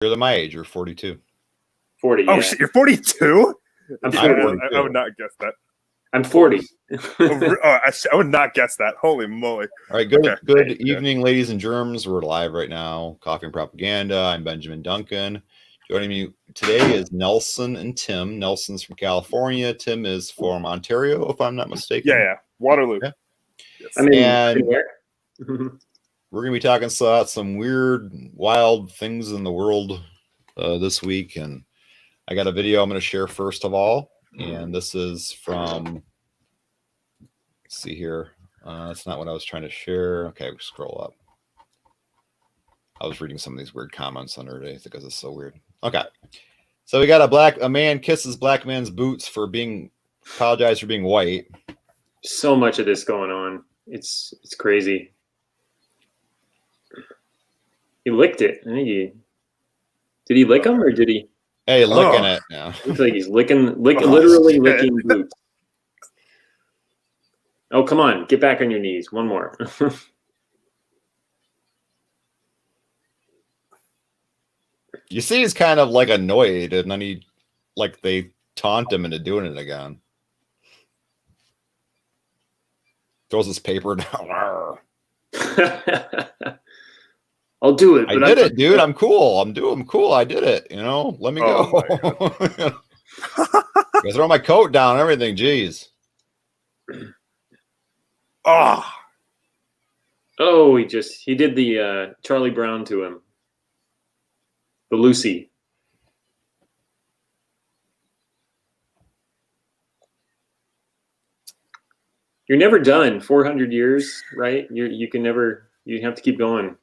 You're my age. You're 42. 40. Oh yeah. shit, you're 42? I'm Yeah, 40. I would not guess that. I'm 40. I would not guess that. Holy moly! All right, good Okay. good evening, ladies and germs. We're live right now. Coffee and Propaganda. I'm Benjamin Duncan. Joining me today is Nelson and Tim. Nelson's from California. Tim is from Ontario, if I'm not mistaken. Yeah. Waterloo. Yeah. Yes. I mean, And where? we're going to be talking about some weird, wild things in the world this week. And I got a video I'm going to share first of all. And this is from, let's see here. That's not what I was trying to share. Okay, we scroll up. I was reading some of these weird comments under it because it's so weird. Okay. So we got a man kisses black man's boots for apologize for being white. So much of this going on. It's crazy. He licked it. Did he lick him or did he? Hey, licking it now. Looks like he's literally shit. licking boots. Oh, come on. Get back on your knees. One more. You see, he's kind of like annoyed, and then they taunt him into doing it again. Throws his paper down. I'll do it. I did it, dude. I'm cool. I'm cool. I did it. Let me go. I throw my coat down and everything. Jeez. Oh, he did the Charlie Brown to him. The Lucy. You're never done. 400 years, right? You have to keep going.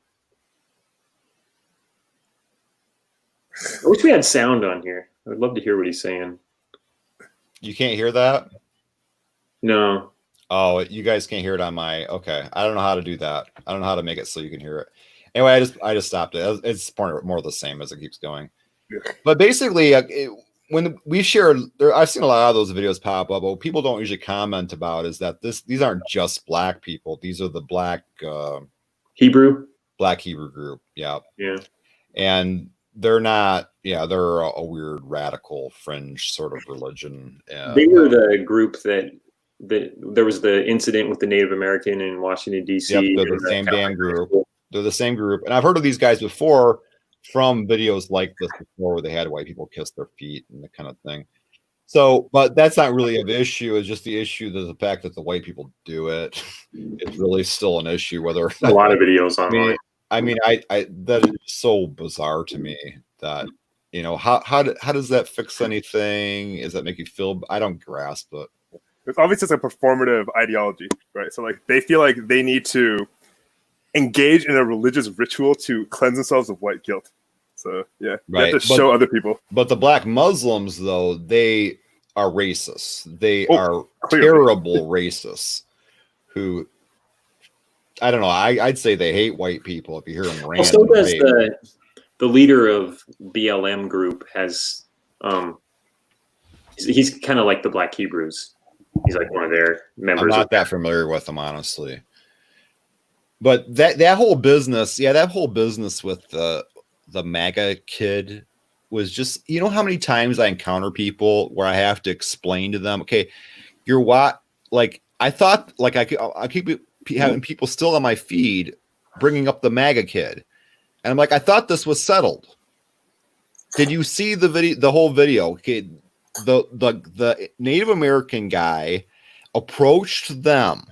I wish we had sound on here. I would love to hear what he's saying. You can't hear that? No. Oh, you guys can't hear it on my. Okay, I don't know how to do that. I don't know how to make it so you can hear it. Anyway, I just stopped it. It's more the same as it keeps going. But basically, when we share, I've seen a lot of those videos pop up. But what people don't usually comment about is that these aren't just black people. These are the black Hebrew group. Yeah. Yeah. And they're not. Yeah, they're a weird radical fringe sort of religion. They were the group that there was the incident with the Native American in Washington D.C. Yep, they're the same damn group. They're the same group, and I've heard of these guys before from videos like this before, where they had white people kiss their feet and that kind of thing. So, but that's not really an issue. It's just the issue that the fact that the white people do it. It's really still an issue. Whether a lot of videos online. I mean, that is so bizarre to me that. How does that fix anything? Does that make you feel? I don't grasp it. it's obviously a performative ideology, right? So they feel like they need to engage in a religious ritual to cleanse themselves of white guilt. So yeah, right. You have to show other people. But the black Muslims, though, they are racist. They are clearly terrible racists who. I don't know. I'd say they hate white people if you hear them rant. So does the leader of BLM group has he's kind of like the Black Hebrews. He's like one of their members. I'm not that familiar with them, honestly. But that whole business, with the MAGA kid was just, how many times I encounter people where I have to explain to them, okay, you're what? Like, I thought, like, I keep having people still on my feed bringing up the MAGA kid. And I'm like, I thought this was settled. Did you see the whole video? Okay, the Native American guy approached them.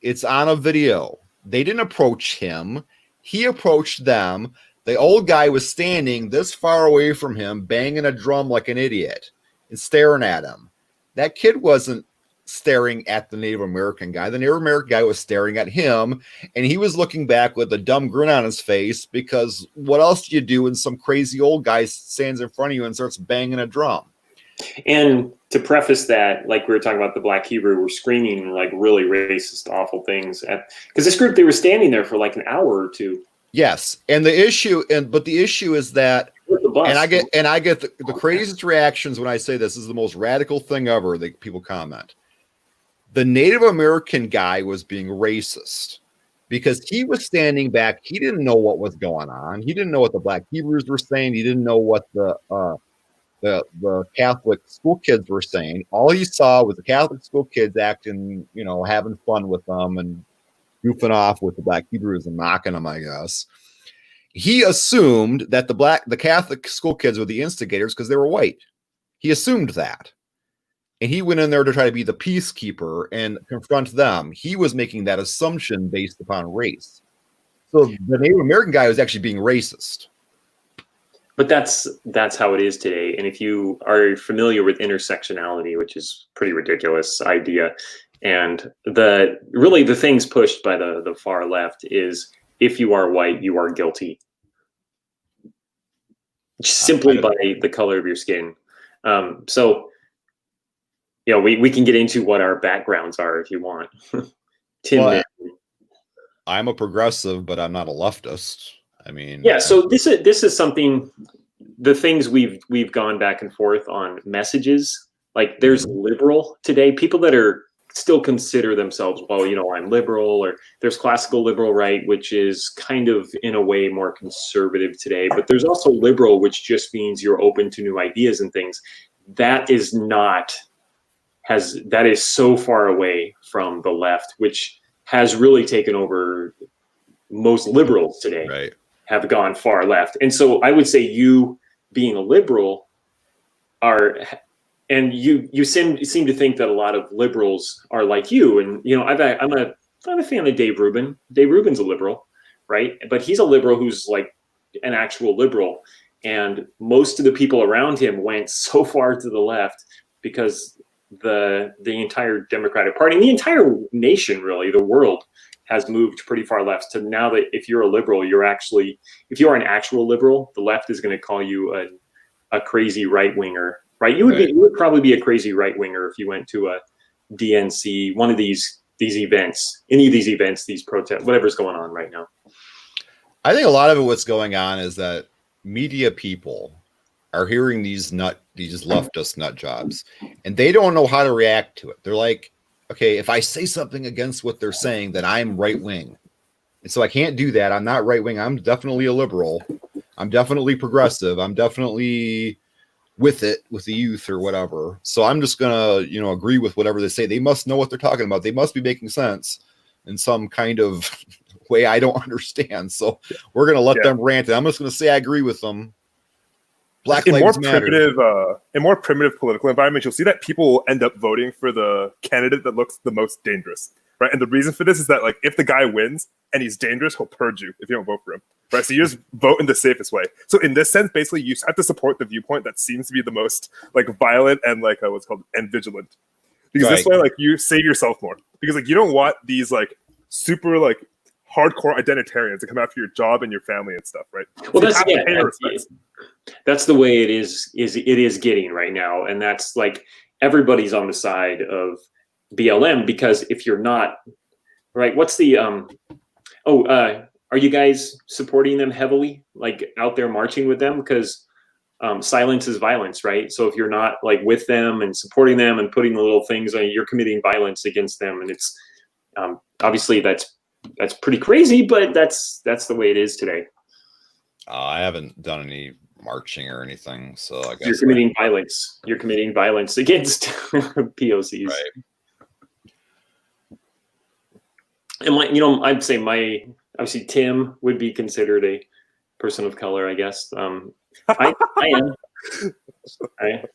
It's on a video. They didn't approach him. He approached them. The old guy was standing this far away from him, banging a drum like an idiot and staring at him. That kid wasn't staring at the Native American guy. The Native American guy was staring at him, and he was looking back with a dumb grin on his face because what else do you do when some crazy old guy stands in front of you and starts banging a drum? And to preface that, like we were talking about the Black Hebrew, were screaming like really racist, awful things because this group, they were standing there for like an hour or two. Yes, and the issue is that, and I get the craziest reactions when I say this is the most radical thing ever that people comment. The Native American guy was being racist. because he was standing back. He didn't know what was going on. He didn't know what the Black Hebrews were saying. He didn't know what the Catholic school kids were saying. All he saw was the Catholic school kids acting, having fun with them and goofing off with the Black Hebrews and mocking them, I guess. He assumed that the Catholic school kids were the instigators because they were white. He assumed that. And he went in there to try to be the peacekeeper and confront them. He was making that assumption based upon race. So the Native American guy was actually being racist. But that's how it is today. And if you are familiar with intersectionality, which is a pretty ridiculous idea, and the things pushed by the far left is if you are white, you are guilty. Simply by the color of your skin. So we can get into what our backgrounds are if you want. Tim, well, I'm a progressive, but I'm not a leftist. I mean, yeah. So this is something. The things we've gone back and forth on messages. Like there's liberal today. People that are still consider themselves, well, I'm liberal, or there's classical liberal, right, which is kind of in a way more conservative today. But there's also liberal, which just means you're open to new ideas and things. That is so far away from the left, which has really taken over. Most liberals today right. have gone far left. And so I would say you being a liberal and you seem to think that a lot of liberals are like you. And, I'm a fan of Dave Rubin. Dave Rubin's a liberal, right? But he's a liberal who's like an actual liberal. And most of the people around him went so far to the left because the entire Democratic Party, and the entire nation, really, the world, has moved pretty far left to now that if you're a liberal, if you are an actual liberal, the left is going to call you a crazy right winger, right? You would probably be a crazy right winger if you went to a DNC, one of these events, any of these events, these protests, whatever's going on right now. I think a lot of what's going on is that media people are hearing these leftist nut jobs, and they don't know how to react to it. They're like, okay, if I say something against what they're saying, then I'm right wing. And so I can't do that. I'm not right wing. I'm definitely a liberal. I'm definitely progressive. I'm definitely with the youth or whatever. So I'm just going to, agree with whatever they say. They must know what they're talking about. They must be making sense in some kind of way I don't understand. So we're going to let them rant. And I'm just going to say I agree with them. Black Lives Matter. In more primitive political environments, you'll see that people will end up voting for the candidate that looks the most dangerous, right? And the reason for this is that, like, if the guy wins and he's dangerous, he'll purge you if you don't vote for him, right? So you just vote in the safest way. So in this sense, basically, you have to support the viewpoint that seems to be the most violent and what's called and vigilant, because this way, you save yourself more. Because you don't want these super hardcore identitarians to come after your job and your family and stuff, right? Well, So that's the way it is getting right now. And that's everybody's on the side of BLM, because if you're not, right, what's the, are you guys supporting them heavily, out there marching with them? Because silence is violence, right? So if you're not with them and supporting them and putting the little things on, you're committing violence against them. And it's obviously that's pretty crazy, but that's the way it is today. I haven't done any marching or anything, so I guess you're committing violence. You're committing violence against POCs. Right. And I'd say obviously Tim would be considered a person of color, I guess. I am.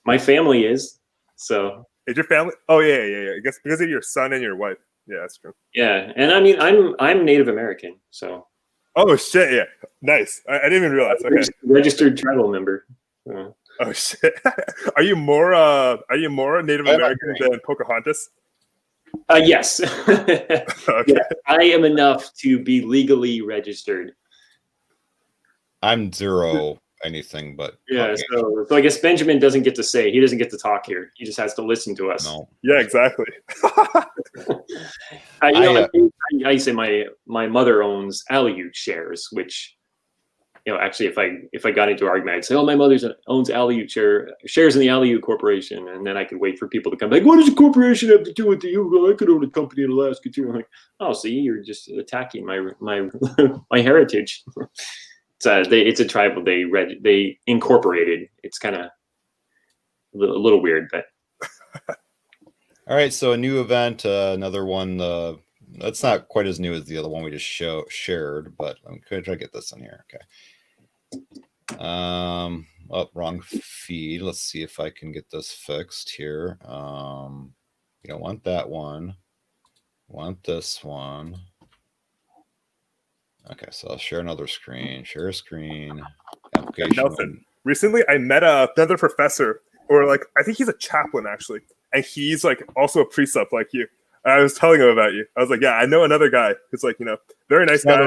My family is. So. Is your family? Oh yeah. I guess because of your son and your wife. Yeah, that's true. Yeah, and I mean, I'm Native American, so. Oh shit! Yeah, nice. I didn't even realize. Okay. Registered tribal member. Oh shit! Are you more Native American than Pocahontas? Yes. Okay. Yeah, I am enough to be legally registered. I'm zero anything but. Yeah, okay. So I guess Benjamin doesn't get to say. He doesn't get to talk here. He just has to listen to us. No. Yeah, exactly. I say my mother owns Aleut shares, which actually, if I got into an argument, I'd say, "Oh, my mother owns Aleut shares in the Aleut Corporation," and then I could wait for people to come back. What does a corporation have to do with you? Well, I could own a company in Alaska too. I'm like, oh, see, you're just attacking my my heritage. It's a tribal. They incorporated. It's kind of a little weird, but. All right, so a new event, another one. That's not quite as new as the other one we just shared, but I'm going to try to get this in here. Okay. Oh, wrong feed. Let's see if I can get this fixed here. You don't want that one. Want this one. Okay, so I'll share another screen. Share a screen. Application. Nelson, recently I met another professor, or like I think he's a chaplain actually, and he's like also a precept like you. And I was telling him about you. I was like, yeah, I know another guy who's like, very nice guy,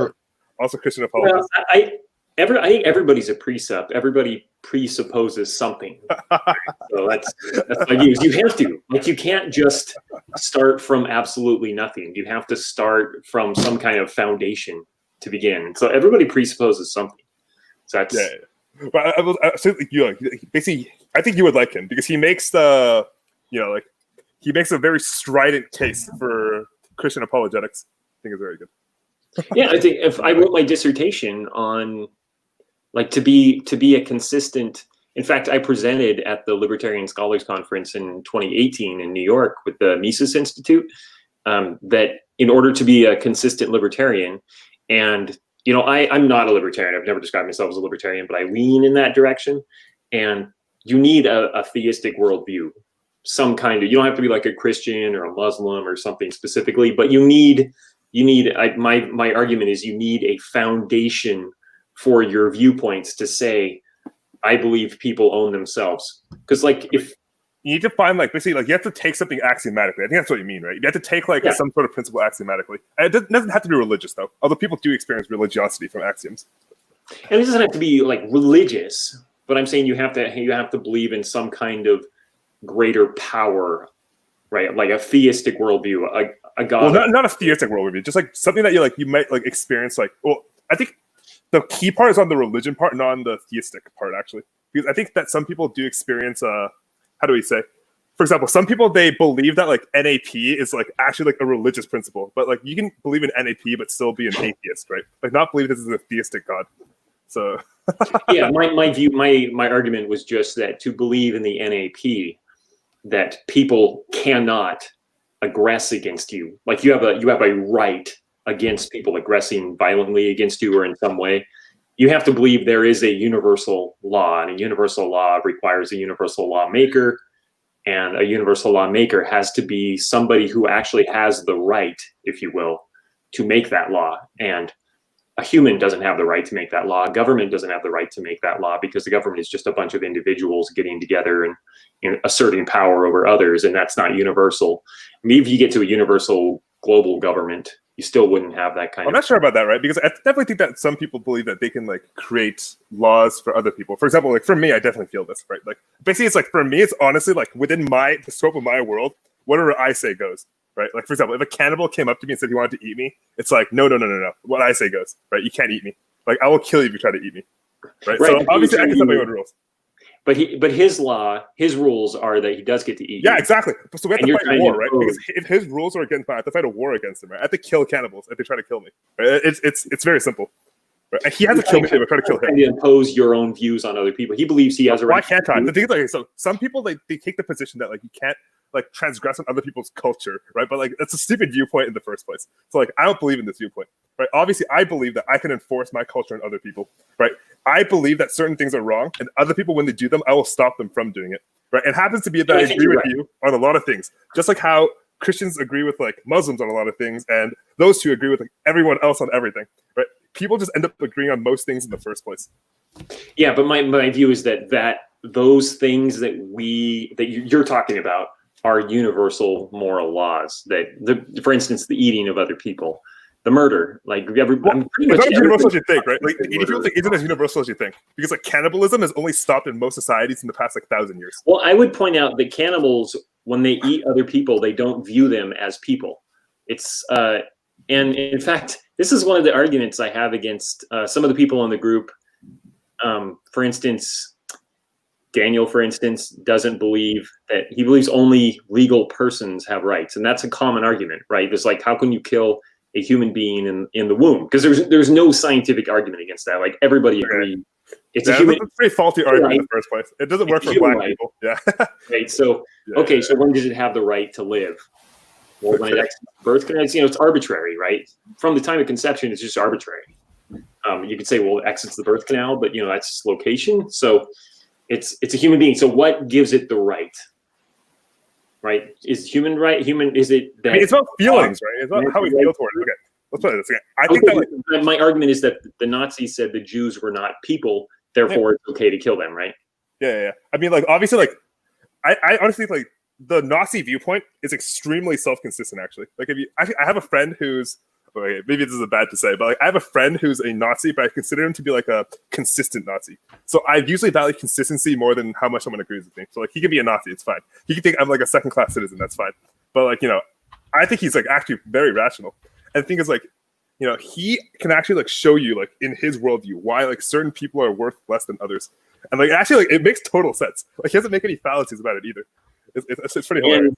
also Christian apologist. Well, I think everybody's a precept. Everybody presupposes something. So that's my views. You have to. Like, you can't just start from absolutely nothing. You have to start from some kind of foundation to begin. So everybody presupposes something. So that's But basically, I think you would like him because he makes he makes a very strident case for Christian apologetics. I think it's very good. Yeah, I think if I wrote my dissertation on like to be a consistent. In fact, I presented at the Libertarian Scholars Conference in 2018 in New York with the Mises Institute that in order to be a consistent libertarian, and I'm not a libertarian. I've never described myself as a libertarian, but I lean in that direction. And you need a theistic worldview. Some kind of, you don't have to be like a Christian or a Muslim or something specifically, but my argument is you need a foundation for your viewpoints to say, I believe people own themselves. Because like if you need to find basically you have to take something axiomatically. I think that's what you mean, right? You have to take some sort of principle axiomatically. And it doesn't have to be religious though, although people do experience religiosity from axioms. And it doesn't have to be like religious, but I'm saying you have to believe in some kind of greater power, right? Like a theistic worldview, a god. Well, not a theistic worldview, just like something that you might experience. Well, I think the key part is on the religion part, not on the theistic part, actually, because I think that some people do experience how do we say? For example, some people they believe that NAP is actually a religious principle, but you can believe in NAP but still be an atheist, right? Not believe this is a theistic god. So yeah, my view, my argument was just that to believe in the NAP, that people cannot aggress against you. Like you have a right against people aggressing violently against you or in some way. You have to believe there is a universal law, and a universal law requires a universal lawmaker, and a universal lawmaker has to be somebody who actually has the right, if you will, to make that law. And a human doesn't have the right to make that law. A government doesn't have the right to make that law because the government is just a bunch of individuals getting together and asserting power over others, and that's not universal. I mean, if you get to a universal global government, you still wouldn't have that kind of... I'm not sure about that, right? Because I definitely think that some people believe that they can create laws for other people. For example, for me, I definitely feel this, right? Basically, it's for me, it's honestly within the scope of my world, whatever I say goes, right? For example, if a cannibal came up to me and said he wanted to eat me, it's no. What I say goes, right? You can't eat me. I will kill you if you try to eat me, right? So obviously, I can set my own rules. But his rules are that he does get to eat. Yeah, exactly. So we have to fight a war, right? Because if his rules are against mine, I have to fight a war against him, right? I have to kill cannibals if they try to kill me. Right? It's very simple. Right? And he has to kill me if I try to kill him. To impose your own views on other people. He believes he has a right. Why can't I? The thing is, so some people they take the position that you can't transgress on other people's culture, right? But that's a stupid viewpoint in the first place. So I don't believe in this viewpoint, right? Obviously, I believe that I can enforce my culture on other people, right? I believe that certain things are wrong, and other people, when they do them, I will stop them from doing it, right? It happens to be that I agree with you on a lot of things, just like how Christians agree with Muslims on a lot of things, and those two agree with everyone else on everything, right? People just end up agreeing on most things in the first place. Yeah, but my view is that those things that you're talking about are universal moral laws. For instance, the eating of other people. The murder, pretty much it's not as universal as you think, right? Eating people isn't as universal as you think, because cannibalism has only stopped in most societies in the past 1,000 years. Well, I would point out that cannibals, when they eat other people, they don't view them as people. It's and in fact, this is one of the arguments I have against some of the people in the group For instance, Daniel, for instance, doesn't believe that he believes only legal persons have rights. And that's a common argument, right? It's like, how can you kill a human being in the womb? Because there's no scientific argument against that. Like everybody agrees. It's a human. That's a pretty faulty argument in the first place. It doesn't work for black people. Yeah. Right. So, so when does it have the right to live? Well, when it exits the birth canal, it's arbitrary, right? From the time of conception, it's just arbitrary. You could say, well, it exits the birth canal, but that's its location. So it's a human being. So what gives it the right? Right? Is human right? Is it that? It's about feelings, right? It's about how we feel toward it. Okay, let's put it this again. I think that my argument is that the Nazis said the Jews were not people, therefore it's okay to kill them, right? Yeah. I mean, obviously, I honestly think the Nazi viewpoint is extremely self-consistent. Actually, I have a friend who's. Okay, maybe this is bad to say, but I have a friend who's a Nazi, but I consider him to be a consistent Nazi. So I usually value consistency more than how much someone agrees with me. So he can be a Nazi, it's fine. He can think I'm a second-class citizen, that's fine. But I think he's actually very rational. And the thing is he can actually show you in his worldview why certain people are worth less than others. And actually it makes total sense. He doesn't make any fallacies about it either. It's pretty hilarious.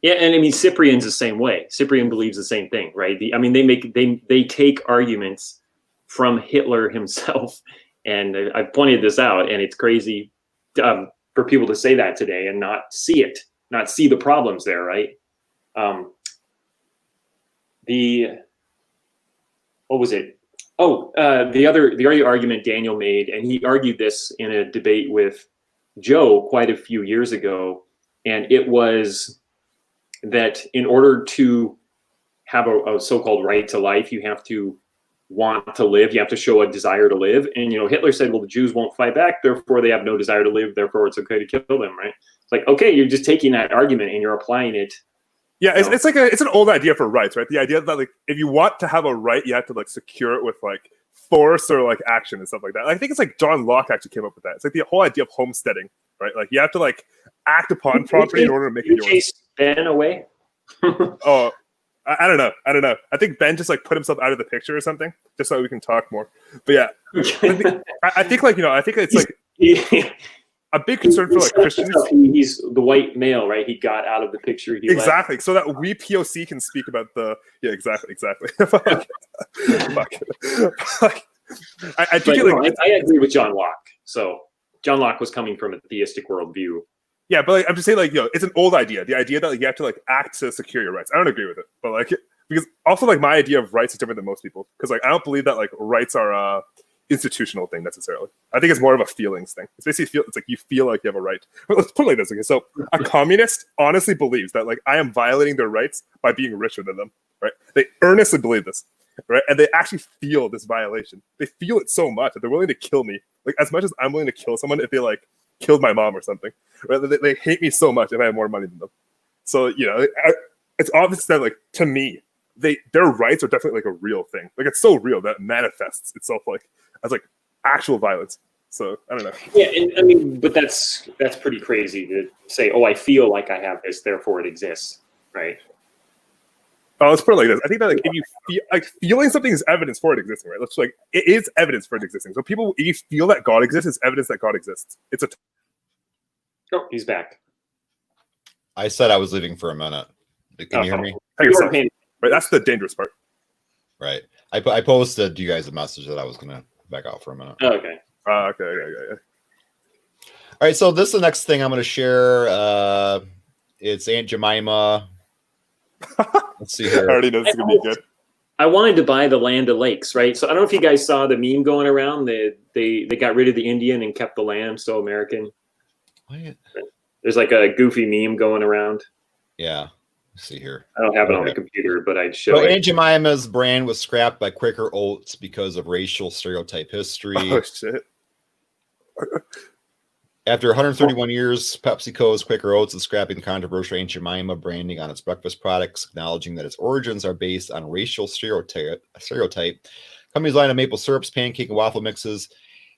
And I mean, Cyprian's the same way. Cyprian believes the same thing, right? They take arguments from Hitler himself, and I've pointed this out, and it's crazy for people to say that today and not see the problems there, right? What was it? The other argument Daniel made, and he argued this in a debate with Joe quite a few years ago. And it was that in order to have a so-called right to life, you have to want to live. You have to show a desire to live. And, Hitler said, well, the Jews won't fight back. Therefore, they have no desire to live. Therefore, it's okay to kill them, right? It's okay, you're just taking that argument and you're applying it. Yeah, it's an old idea for rights, right? The idea that if you want to have a right, you have to secure it with force or action and stuff like that. I think it's John Locke actually came up with that. It's the whole idea of homesteading, right? You have to act upon property in order to make it yours. Chase Ben away? Oh, I don't know. I think Ben just put himself out of the picture or something, just so we can talk more. But yeah, I think it's a big concern for Christians. He's the white male, right? He got out of the picture. Exactly, so that we POC can speak about exactly. I agree with John Locke. So John Locke was coming from a theistic worldview. Yeah, but I'm just saying, it's an old idea. The idea that you have to act to secure your rights. I don't agree with it, but because also my idea of rights is different than most people. Because I don't believe that rights are a institutional thing necessarily. I think it's more of a feelings thing. It's basically you feel like you have a right. But let's put it like this. Okay, so a communist honestly believes that I am violating their rights by being richer than them. Right? They earnestly believe this. Right? And they actually feel this violation. They feel it so much that they're willing to kill me. As much as I'm willing to kill someone if they killed my mom or something. Right? They hate me so much if I have more money than them. So it's obvious that to me, their rights are definitely a real thing. It's so real that it manifests itself as actual violence. So I don't know. Yeah, and I mean, but that's pretty crazy to say, oh, I feel like I have this, therefore it exists, right? Oh, let's put it like this. I think that if you feel feeling something is evidence for it existing, right? Let's it is evidence for it existing. So if you feel that God exists, it's evidence that God exists. It's Oh, he's back. I said I was leaving for a minute. Can you hear me? Right, that's the dangerous part. Right. I posted you guys a message that I was gonna back out for a minute. Oh, okay. Okay. All right. So this is the next thing I'm gonna share. It's Aunt Jemima. Let's see here. I already know this is gonna be good. I wanted to buy the Land O'Lakes, right? So I don't know if you guys saw the meme going around. They got rid of the Indian and kept the lamb, so American. What? There's a goofy meme going around. Yeah. Let's see here. I don't have it on the computer, but I'd show it. Aunt Jemima's brand was scrapped by Quaker Oats because of racial stereotype history. Oh, shit. After 131 years, PepsiCo's Quaker Oats is scrapping the controversial Aunt Jemima branding on its breakfast products, acknowledging that its origins are based on racial stereotype. Company's line of maple syrups, pancake, and waffle mixes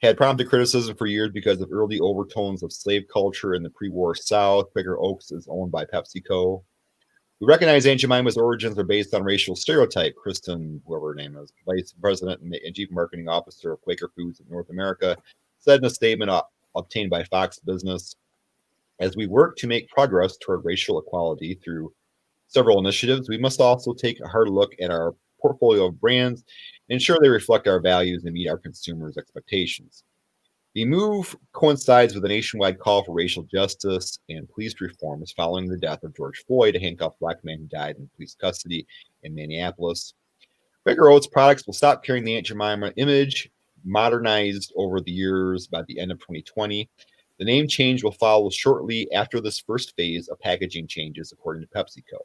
had prompted criticism for years because of early overtones of slave culture in the pre-war South. Quaker Oats is owned by PepsiCo. We recognize Aunt Jemima's origins are based on racial stereotype. Kristen, whoever her name is, Vice President and Chief Marketing Officer of Quaker Foods of North America, said in a statement obtained by Fox Business, as we work to make progress toward racial equality through several initiatives, we must also take a hard look at our portfolio of brands and ensure they reflect our values and meet our consumers' expectations. The move coincides with a nationwide call for racial justice and police reforms following the death of George Floyd, a handcuffed black man who died in police custody in Minneapolis. Quaker Oats products will stop carrying the Aunt Jemima image, modernized over the years by the end of 2020. The name change will follow shortly after this first phase of packaging changes, according to PepsiCo.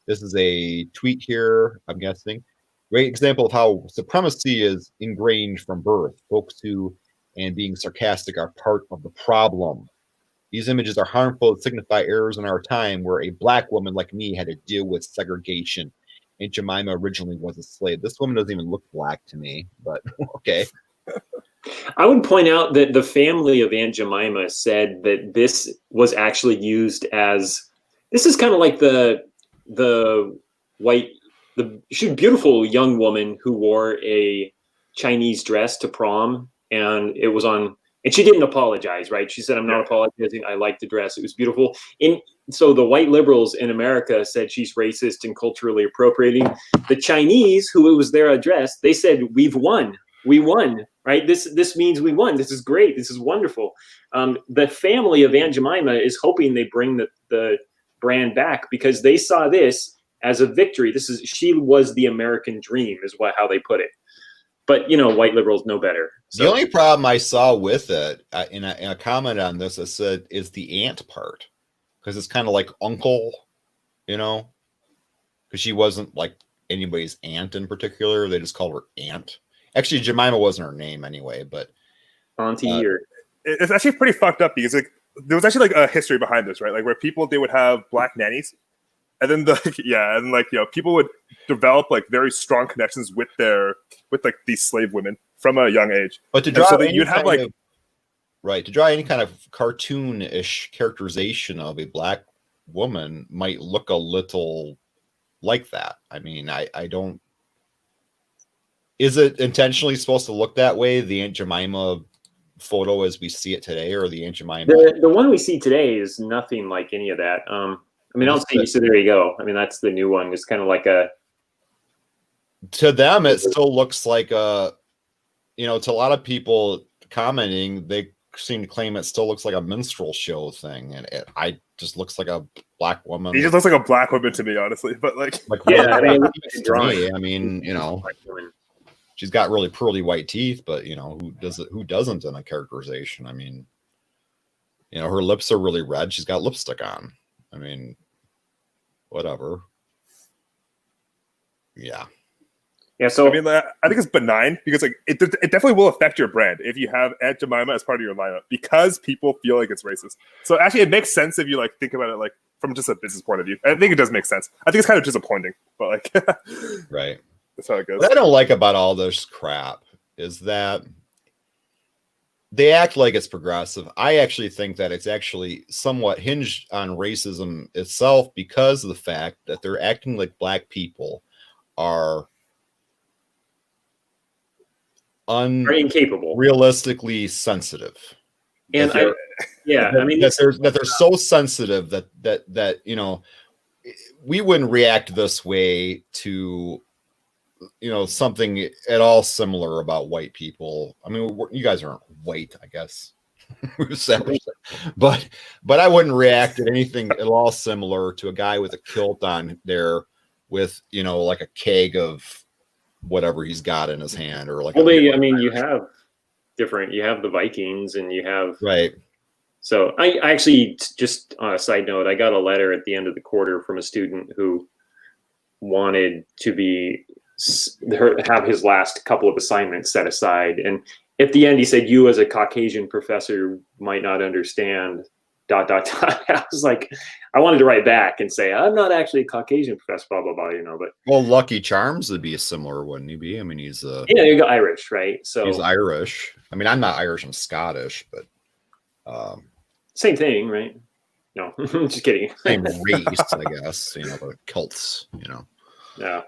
This is a tweet here, I'm guessing. Great example of how supremacy is ingrained from birth. Folks who and being sarcastic are part of the problem. These images are harmful to signify errors in our time where a black woman like me had to deal with segregation. Aunt Jemima originally was a slave. This woman doesn't even look black to me, but okay. I would point out that the family of Aunt Jemima said that this was actually used as, this is kind of like the she's a beautiful young woman who wore a Chinese dress to prom, and it was on, and she didn't apologize, right? She said, I'm not apologizing. I like the dress. It was beautiful. So the white liberals in America said she's racist and culturally appropriating. The Chinese, who it was their address, they said, we've won. We won, right? This means we won. This is great. This is wonderful. The family of Aunt Jemima is hoping they bring the brand back because they saw this as a victory. She was the American dream, is how they put it. But white liberals know better. So. The only problem I saw with it, in a comment on this, I said, is the aunt part, because it's kind of like uncle, because she wasn't like anybody's aunt in particular. They just called her aunt. Actually, Jemima wasn't her name anyway, but auntie or it's actually pretty fucked up because there was actually like a history behind this, right? Like where they would have black nannies, and then people would develop like very strong connections with these slave women from a young age. But to draw so you'd have like to draw any kind of cartoonish characterization of a black woman might look a little like that. I mean, I don't. Is it intentionally supposed to look that way? The Aunt Jemima photo as we see it today, or the Aunt Jemima? The one we see today is nothing like any of that. I mean, I'll see. So there you go. I mean, that's the new one. It's kind of like a. To them, it still looks like to a lot of people commenting, they seem to claim it still looks like a minstrel show thing, and I just looks like a black woman. He just looks like a black woman to me, honestly. But yeah, I mean, she's got really pearly white teeth, but who doesn't in a characterization? I mean, her lips are really red. She's got lipstick on. I mean, whatever. Yeah. Yeah. So I mean, I think it's benign because it definitely will affect your brand if you have Aunt Jemima as part of your lineup because people feel like it's racist. So actually, it makes sense if you think about it from just a business point of view. I think it does make sense. I think it's kind of disappointing, but right. That's how it goes. What I don't like about all this crap is that they act like it's progressive. I actually think that it's actually somewhat hinged on racism itself because of the fact that they're acting like black people are incapable, realistically sensitive. And that they're so sensitive that we wouldn't react this way to something at all similar about white people. I mean, you guys aren't white, I guess. but I wouldn't react to anything at all similar to a guy with a kilt on there with like a keg of whatever he's got in his hand, or like. Well, you have the Vikings, and you have right. So I actually, just on a side note, I got a letter at the end of the quarter from a student who wanted to have his last couple of assignments set aside, and at the end he said, "You as a Caucasian professor might not understand." ... I was like, I wanted to write back and say, I'm not actually a Caucasian professor, blah, blah, blah, but. Well, Lucky Charms would be a similar, wouldn't he be? I mean, he's you go Irish, right? So he's Irish. I mean, I'm not Irish, I'm Scottish, but same thing, right? No, just kidding. Same race, I guess, the Celts, Yeah.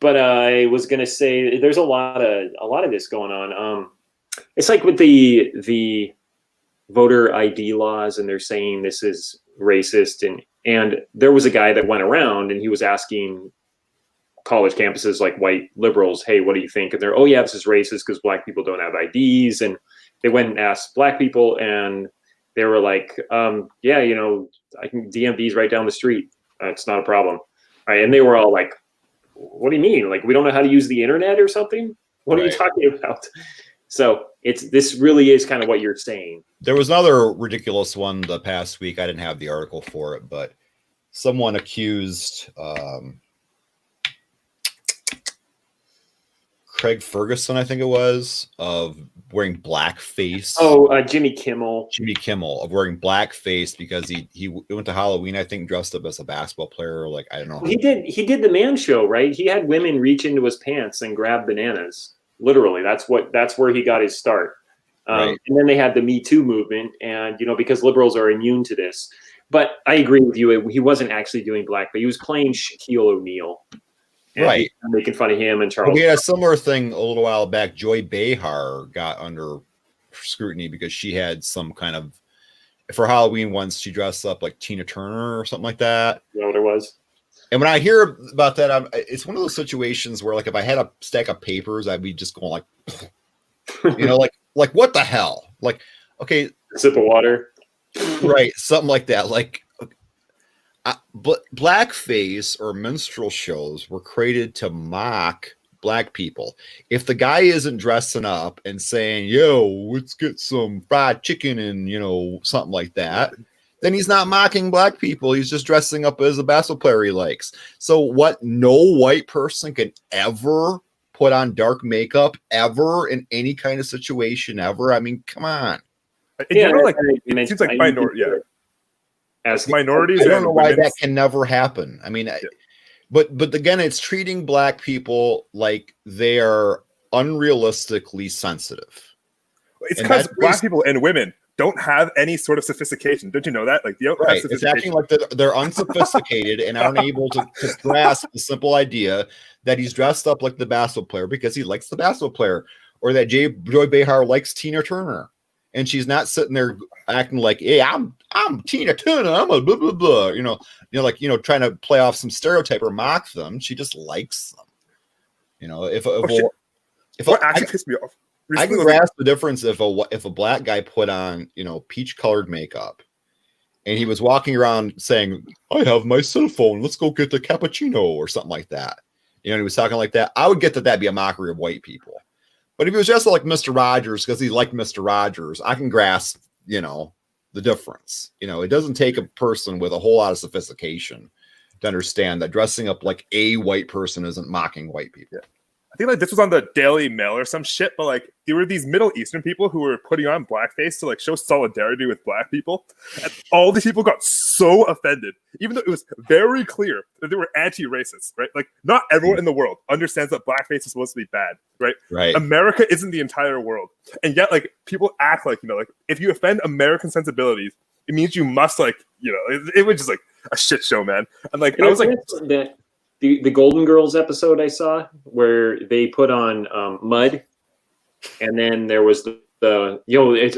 But I was gonna say there's a lot of this going on. It's like with the voter ID laws, and they're saying this is racist, and there was a guy that went around and he was asking college campuses like white liberals, hey, what do you think? And they're, oh yeah, this is racist because black people don't have IDs. And they went and asked black people, and they were like, yeah, you know, I can DMV's right down the street. It's not a problem. Right. And they were all like, what do you mean? Like, we don't know how to use the internet or something? What are you talking about? So this really is kind of what you're saying. There was another ridiculous one the past week. I didn't have the article for it, but someone accused Craig Ferguson, I think it was, of wearing blackface. Oh, Jimmy Kimmel. Jimmy Kimmel of wearing blackface because he went to Halloween, I think, dressed up as a basketball player. Like, I don't know. He did the Man Show, right? He had women reach into his pants and grab bananas. Literally, that's where he got his start. Right. And then they had the Me Too movement, and you know, because liberals are immune to this. But I agree with you. He wasn't actually doing blackface. He was playing Shaquille O'Neal. Right. Making fun of him and Charles. We had a similar thing a little while back. Joy Behar got under scrutiny because she had some kind of, for Halloween once, she dressed up like Tina Turner or something like that. You know what it was? And when I hear about that, it's one of those situations where, like, if I had a stack of papers, I'd be just going like, you know, like what the hell? Like, okay. Sip of water. Right. Something like that. Like, but blackface or minstrel shows were created to mock black people. If the guy isn't dressing up and saying, yo, let's get some fried chicken and, you know, something like that, then he's not mocking black people. He's just dressing up as a basketball player he likes. So what? No white person can ever put on dark makeup ever in any kind of situation ever. I mean, come on. Yeah, like, it seems like minority. Yeah. As minorities, I don't know why that can never happen. I mean, yeah. but again, it's treating black people like they are unrealistically sensitive. It's because black people and women don't have any sort of sophistication. Don't you know that? Like, they don't have it's acting like they're unsophisticated and aren't able to grasp the simple idea that he's dressed up like the basketball player because he likes the basketball player, or that Joy Behar likes Tina Turner. And she's not sitting there acting like, hey, I'm Tina Turner, I'm a blah blah blah, like trying to play off some stereotype or mock them. She just likes them. You know, what actually pissed me off. I can grasp the difference if a black guy put on, peach colored makeup and he was walking around saying, I have my cell phone, let's go get the cappuccino or something like that. He was talking like that. I would get that'd be a mockery of white people. But if he was just like Mr. Rogers because he liked Mr. Rogers, I can grasp, the difference. It doesn't take a person with a whole lot of sophistication to understand that dressing up like a white person isn't mocking white people. Yeah. I think like this was on the Daily Mail or some shit, but like there were these Middle Eastern people who were putting on blackface to like show solidarity with black people. And all these people got so offended, even though it was very clear that they were anti-racist, right? Like not everyone in the world understands that blackface is supposed to be bad, right? Right. America isn't the entire world. And yet like people act like, like if you offend American sensibilities, it means you must like, it was just like a shit show, man. And like, I was like... The Golden Girls episode I saw where they put on mud, and then there was it's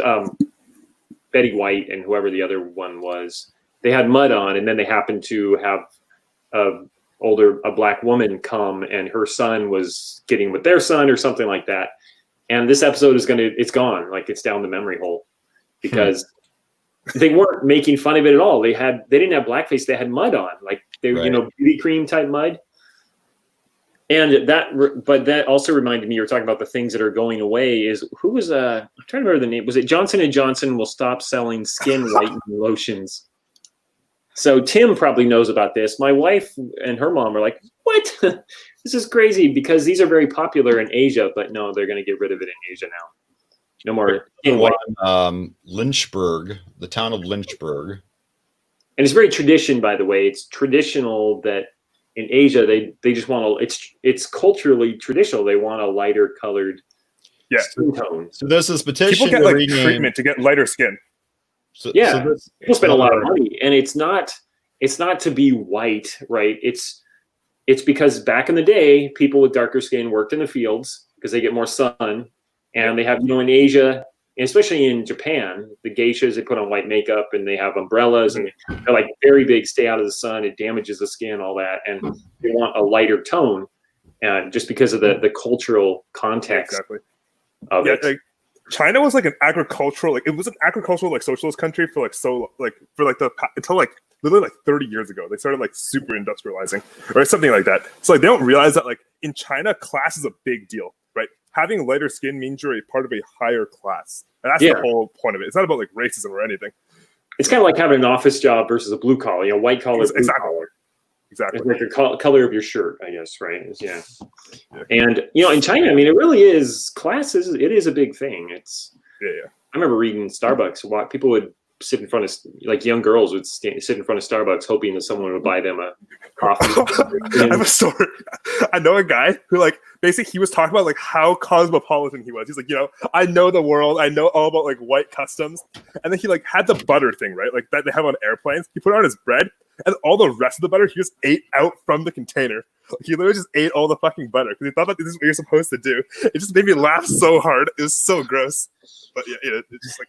Betty White and whoever the other one was. They had mud on, and then they happened to have a black woman come, and her son was getting with their son or something like that. And this episode it's gone, like it's down the memory hole because they weren't making fun of it at all. They didn't have blackface. They had mud on, like they beauty cream type mud. And that also reminded me, you were talking about the things that are going away. Is who was I'm trying to remember the name. Was it Johnson & Johnson will stop selling skin whitening lotions? So Tim probably knows about this. My wife and her mom are like, what? This is crazy because these are very popular in Asia, but no, they're going to get rid of it in Asia now. No more skin white. Lynchburg, the town of Lynchburg. And it's very tradition, by the way. It's traditional that in Asia they just want to. It's culturally traditional. They want a lighter colored skin tone. So this is petition. People get like treatment to get lighter skin. People spend a lot of money, and it's not to be white, right? It's because back in the day, people with darker skin worked in the fields because they get more sun, And they have, in Asia, especially in Japan, the geishas, they put on white makeup and they have umbrellas and they're like very big, stay out of the sun, it damages the skin, all that. And they want a lighter tone, just because of the cultural context of it. Like, China was like an agricultural, like it was an agricultural like socialist country for like until like literally like 30 years ago. They started like super industrializing or something like that. So like they don't realize that like in China, class is a big deal, right? Having lighter skin means you're a part of a higher class. And that's the whole point of it. It's not about like racism or anything. It's kind of like having an office job versus a blue collar, white collar, blue collar. Exactly. It's like the color of your shirt, I guess, right? Yeah. And, in China, I mean, it really is, it is a big thing. It's, I remember reading Starbucks, people would sit in front of, like young girls would sit in front of Starbucks hoping that someone would buy them a coffee. I have a story. I know a guy who like, basically he was talking about like how cosmopolitan he was. He's like, I know the world. I know all about like white customs. And then he like had the butter thing, right? Like that they have on airplanes. He put it on his bread. And all the rest of the butter, he just ate out from the container. He literally just ate all the fucking butter because he thought that this is what you're supposed to do. It just made me laugh so hard. It was so gross. But it's just like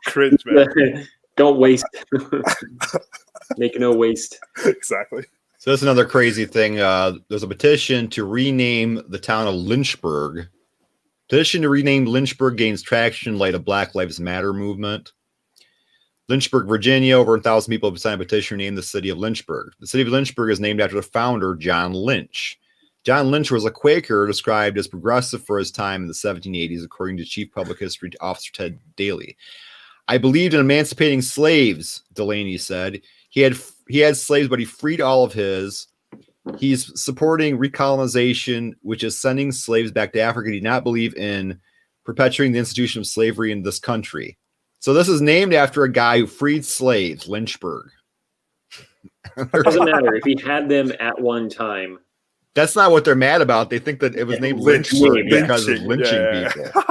cringe, man. Don't waste. Make no waste. Exactly. So that's another crazy thing. There's a petition to rename the town of Lynchburg. Petition to rename Lynchburg gains traction in light of Black Lives Matter movement. Lynchburg, Virginia, over 1,000 people have signed a petition to name the city of Lynchburg. The city of Lynchburg is named after the founder, John Lynch. John Lynch was a Quaker described as progressive for his time in the 1780s, according to Chief Public History Officer Ted Daly. I believed in emancipating slaves, Delaney said. He had slaves, but he freed all of his. He's supporting recolonization, which is sending slaves back to Africa. He did not believe in perpetuating the institution of slavery in this country. So this is named after a guy who freed slaves, Lynchburg. It doesn't matter if he had them at one time. That's not what they're mad about. They think that it was named Lynchburg because of lynching people.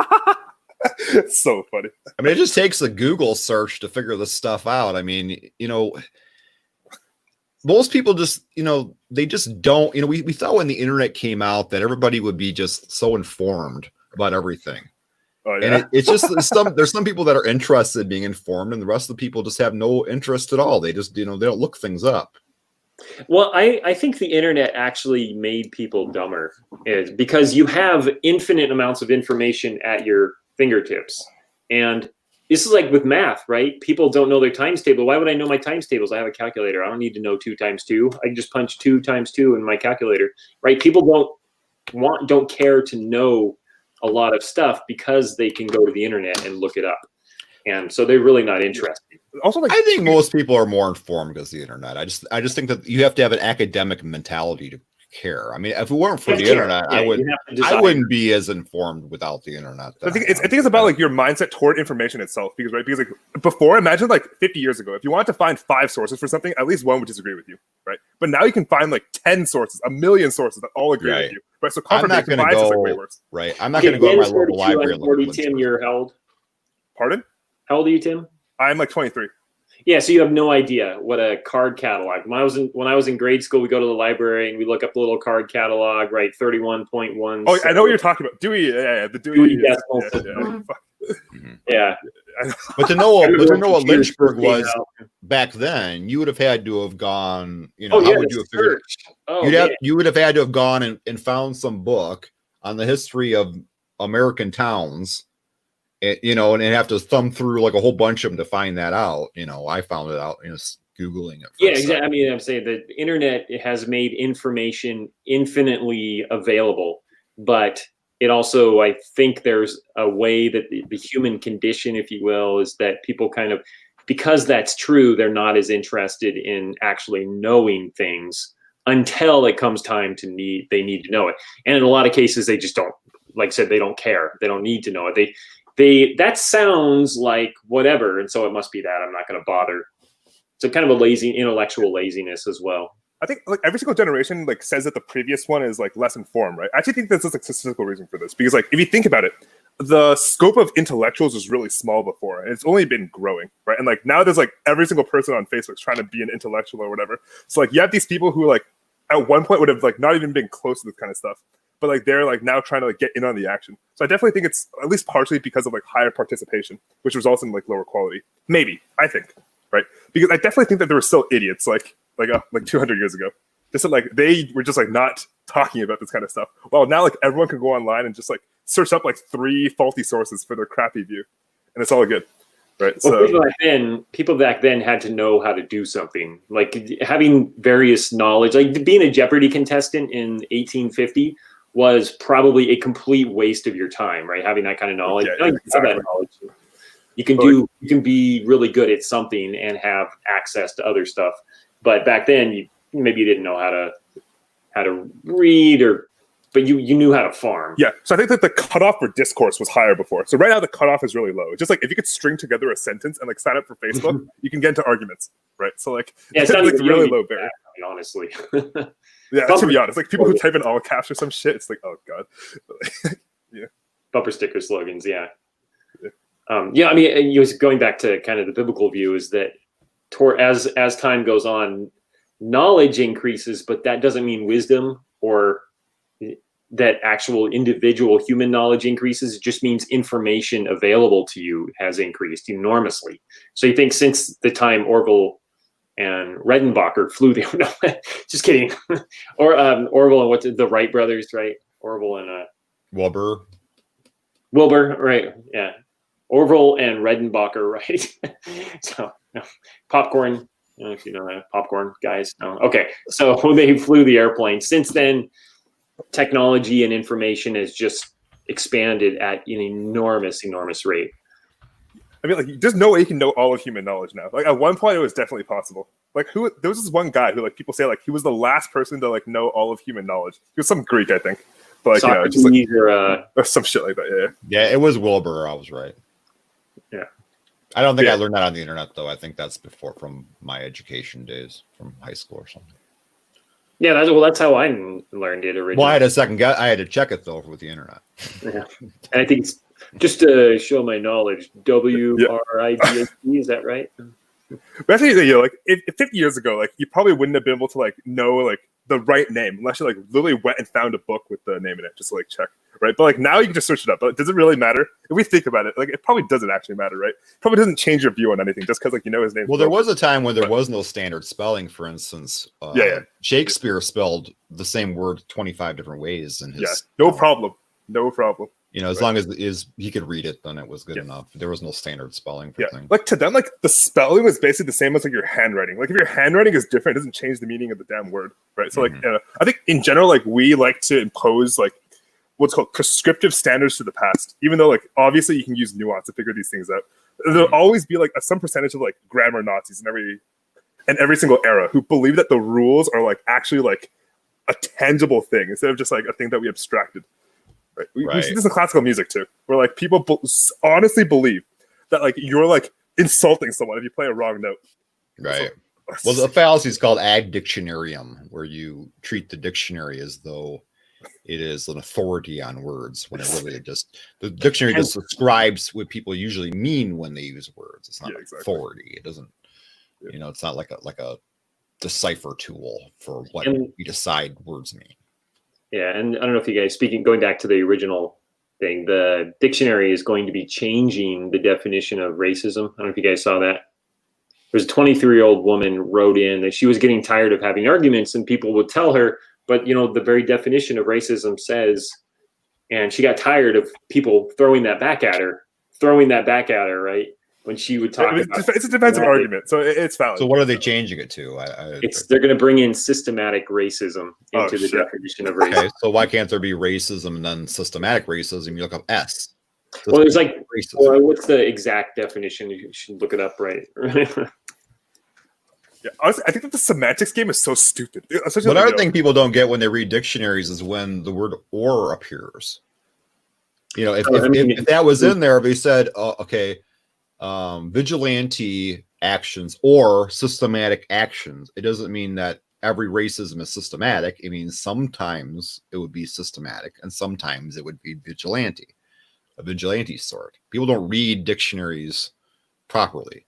It's so funny. I mean, it just takes a Google search to figure this stuff out. I mean, most people just, they just don't, we thought when the internet came out that everybody would be just so informed about everything. Oh, yeah. And it's just there's some people that are interested in being informed, and the rest of the people just have no interest at all. They just, they don't look things up. Well, I think the internet actually made people dumber, because you have infinite amounts of information at your fingertips. And this is like with math, right? People don't know their times table. Why would I know my times tables? I have a calculator. I don't need to know 2 times 2. I can just punch 2 times 2 in my calculator, right? People don't care to know a lot of stuff because they can go to the internet and look it up. And so they're really not interested. Also, I think most people are more informed because of the internet. I just think that you have to have an academic mentality to care. I mean, if it weren't for the internet, I wouldn't be as informed without the internet. I think it's about like your mindset toward information itself, because like before, imagine like 50 years ago, if you wanted to find 5 sources for something, at least one would disagree with you, right? But now you can find like 10 sources, 1 million sources that all agree with you, right? So confirmation bias is like way worse. Right. I'm not going to go to my local library. I'm 40, Tim, you're how old? Pardon? How old are you, Tim? I'm like 23. Yeah, so you have no idea what a card catalog. When I was in grade school, we go to the library and we look up the little card catalog, right? 31.1. Oh, I know what you're talking about. Dewey, the Dewey decimal system. Yeah. But to know what Lynchburg was back then, you would have had to have gone. How would you have figured? You would have had to have gone and found some book on the history of American towns. And have to thumb through like a whole bunch of them to find that out. I found it out, Googling it. Yeah, exactly. I mean, I'm saying the internet has made information infinitely available, but it also, I think there's a way that the human condition, if you will, is that people kind of, because that's true, they're not as interested in actually knowing things until it comes time they need to know it. And in a lot of cases, they just don't, like I said, they don't care. They don't need to know it. That sounds like whatever, and so it must be that. I'm not going to bother. So kind of a intellectual laziness as well. I think like every single generation like says that the previous one is like less informed, right? I actually think there's a statistical reason for this, because like if you think about it, the scope of intellectuals was really small before, and it's only been growing, right? And like now there's like every single person on Facebook trying to be an intellectual or whatever. So like you have these people who like at one point would have like not even been close to this kind of stuff. but like they're like now trying to like get in on the action. So I definitely think it's at least partially because of like higher participation, which results in like lower quality. Maybe, I think, right? Because I definitely think that there were still idiots like 200 years ago. Just that, like they were just like not talking about this kind of stuff. Well, now like everyone can go online and just like search up like 3 faulty sources for their crappy view, and it's all good. Right. Well, So people back then had to know how to do something. Like having various knowledge, like being a Jeopardy contestant in 1850 was probably a complete waste of your time, right? Having that kind of knowledge. Yeah, exactly. That knowledge. You can be really good at something and have access to other stuff. But back then maybe you didn't know how to read but you knew how to farm. Yeah, so I think that the cutoff for discourse was higher before. So right now the cutoff is really low. Just like if you could string together a sentence and like sign up for Facebook, you can get into arguments, right? So like it's not like really low barrier. Honestly. Yeah, to be honest, like people who type in all caps or some shit, it's like, oh god. Yeah. Bumper sticker slogans, yeah. I mean, you was going back to kind of the biblical view is that as time goes on, knowledge increases, but that doesn't mean wisdom or that actual individual human knowledge increases. It just means information available to you has increased enormously. So you think since the time Orville and Redenbacher flew the just kidding. Or Orville and the Wright brothers, right? Orville and Wilbur, right? Yeah. Orville and Redenbacher, right? So popcorn. I don't know if you know that, popcorn guys. No. Okay. So they flew the airplane. Since then, technology and information has just expanded at an enormous rate. I mean, like, there's no way you can know all of human knowledge now. Like, at one point, it was definitely possible. Like, there was this one guy who, like, people say, like, he was the last person to, like, know all of human knowledge. He was some Greek, I think. But, like, just, like, or some shit like that, Yeah, it was Wilbur. I was right. Yeah. I don't think I learned that on the internet, though. I think that's from my education days, from high school or something. Yeah, that's how I learned it originally. Well, I had a second guess. I had to check it, though, with the internet. Yeah. And I think it's just to show my knowledge, WRIDHT, is that right? But actually, like, if 50 years ago, like, you probably wouldn't have been able to, like, know, like, the right name unless you, like, literally went and found a book with the name in it just to, like, check, right? But, like, now you can just search it up. But does it really matter? If we think about it, like, it probably doesn't actually matter, right? It probably doesn't change your view on anything just because, like, you know his name. Well, there was a time when there was no standard spelling. For instance, Shakespeare spelled the same word 25 different ways in his. No problem. You know, as long as he could read it, then it was good enough. There was no standard spelling for things. Like, to them, like, the spelling was basically the same as, like, your handwriting. Like, if your handwriting is different, it doesn't change the meaning of the damn word, right? So, like, I think in general, like, we like to impose, like, what's called prescriptive standards to the past, even though, like, obviously you can use nuance to figure these things out. There'll always be, like, some percentage of, like, grammar Nazis in every single era who believe that the rules are, like, actually, like, a tangible thing instead of just, like, a thing that we abstracted. Right. We see this in classical music too, where like people honestly believe that like you're like insulting someone if you play a wrong note. Right. Well, the fallacy is called ad dictionarium, where you treat the dictionary as though it is an authority on words when it really just the dictionary just describes what people usually mean when they use words. It's not authority. It doesn't. You know, it's not like a decipher tool for what we decide words mean. Yeah, and I don't know if you guys, going back to the original thing, the dictionary is going to be changing the definition of racism. I don't know if you guys saw that. There's a 23-year-old woman wrote in that she was getting tired of having arguments and people would tell her, but, you know, the very definition of racism says, and she got tired of people throwing that back at her, right? When she would talk about it's a defensive argument, so it's valid. So what are they changing it to? They're going to bring in systematic racism into the definition of racism. Okay, so why can't there be racism and then systematic racism? You look up S. Well, there's like, what's the exact definition? You should look it up, right? Yeah, honestly, I think that the semantics game is so stupid. Another thing people don't get when they read dictionaries is when the word "or" appears. You know, if that was in there, if they said, vigilante actions or systematic actions, it doesn't mean that every racism is systematic. It means sometimes it would be systematic and sometimes it would be vigilante, a vigilante sort. People don't read dictionaries properly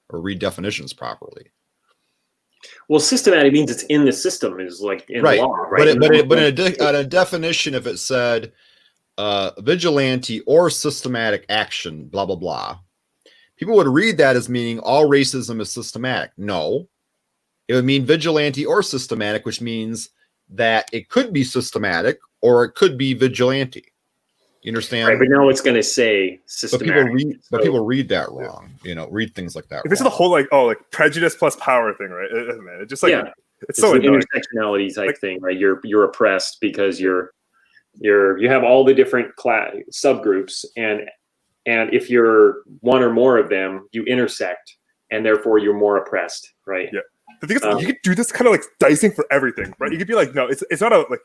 or read definitions properly. Well, systematic means it's in the system, is like in Right. law, right? But in a definition, if it said vigilante or systematic action, blah, blah, blah, people would read that as meaning all racism is systematic. No, it would mean vigilante or systematic, which means that it could be systematic or it could be vigilante. You understand? Right, but now it's going to say systematic. But people read that wrong. You know, read things like that. If this is the whole like prejudice plus power thing, right? Man, it just like it's so an annoying. Intersectionality type thing, right? You're oppressed because you have all the different subgroups, and if you're one or more of them, you intersect, and therefore you're more oppressed, right? Yeah. The thing is, you could do this kind of like dicing for everything, right? You could be like, no, it's not a like.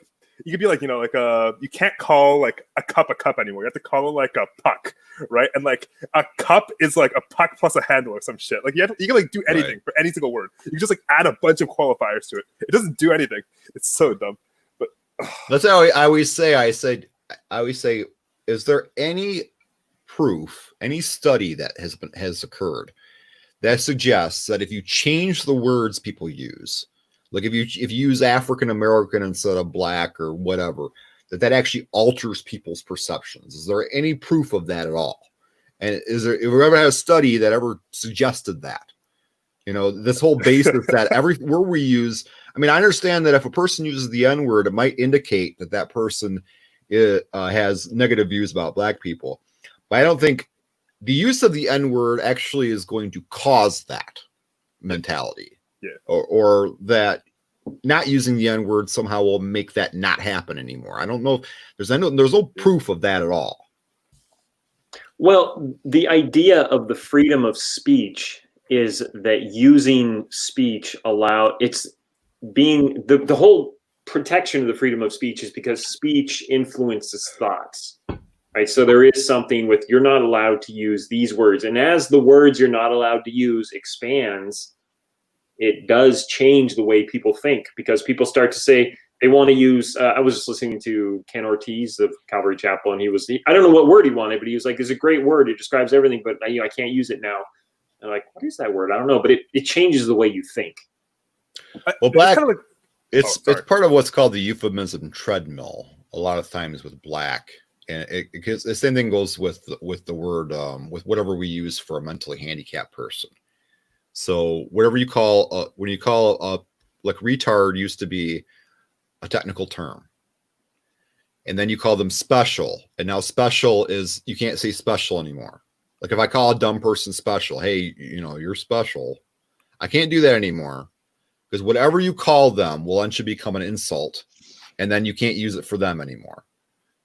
You could be like, you can't call like a cup anymore. You have to call it like a puck, right? And like a cup is like a puck plus a handle or some shit. Like you can like do anything for any single word. You can just like add a bunch of qualifiers to it. It doesn't do anything. It's so dumb. But that's how I always say. I always say, is there any proof, any study that has occurred that suggests that if you change the words people use, like if you use African American instead of black or whatever, that actually alters people's perceptions? Is there any proof of that at all? And is there ever had a study that ever suggested that? This whole basis that every word we use. I mean, I understand that if a person uses the N-word, it might indicate that person has negative views about black people. But I don't think the use of the N-word actually is going to cause that mentality. Yeah. Or that not using the N-word somehow will make that not happen anymore. I don't know if there's no proof of that at all. Well, the idea of the freedom of speech is that using speech it's being the whole protection of the freedom of speech is because speech influences thoughts. Right. So there is something with you're not allowed to use these words. And as the words you're not allowed to use expands, it does change the way people think, because people start to say they want to use. I was just listening to Ken Ortiz of Calvary Chapel, and I don't know what word he wanted, but he was like, "It's a great word. It describes everything, but I can't use it now." And I'm like, what is that word? I don't know, but it changes the way you think. Well, black, it's part of what's called the euphemism treadmill. A lot of times with black. And because the same thing goes with the word with whatever we use for a mentally handicapped person. So whatever you call when you call like retard used to be a technical term, and then you call them special, and now special is you can't say special anymore. Like if I call a dumb person special, hey, you're special, I can't do that anymore, because whatever you call them will eventually become an insult, and then you can't use it for them anymore.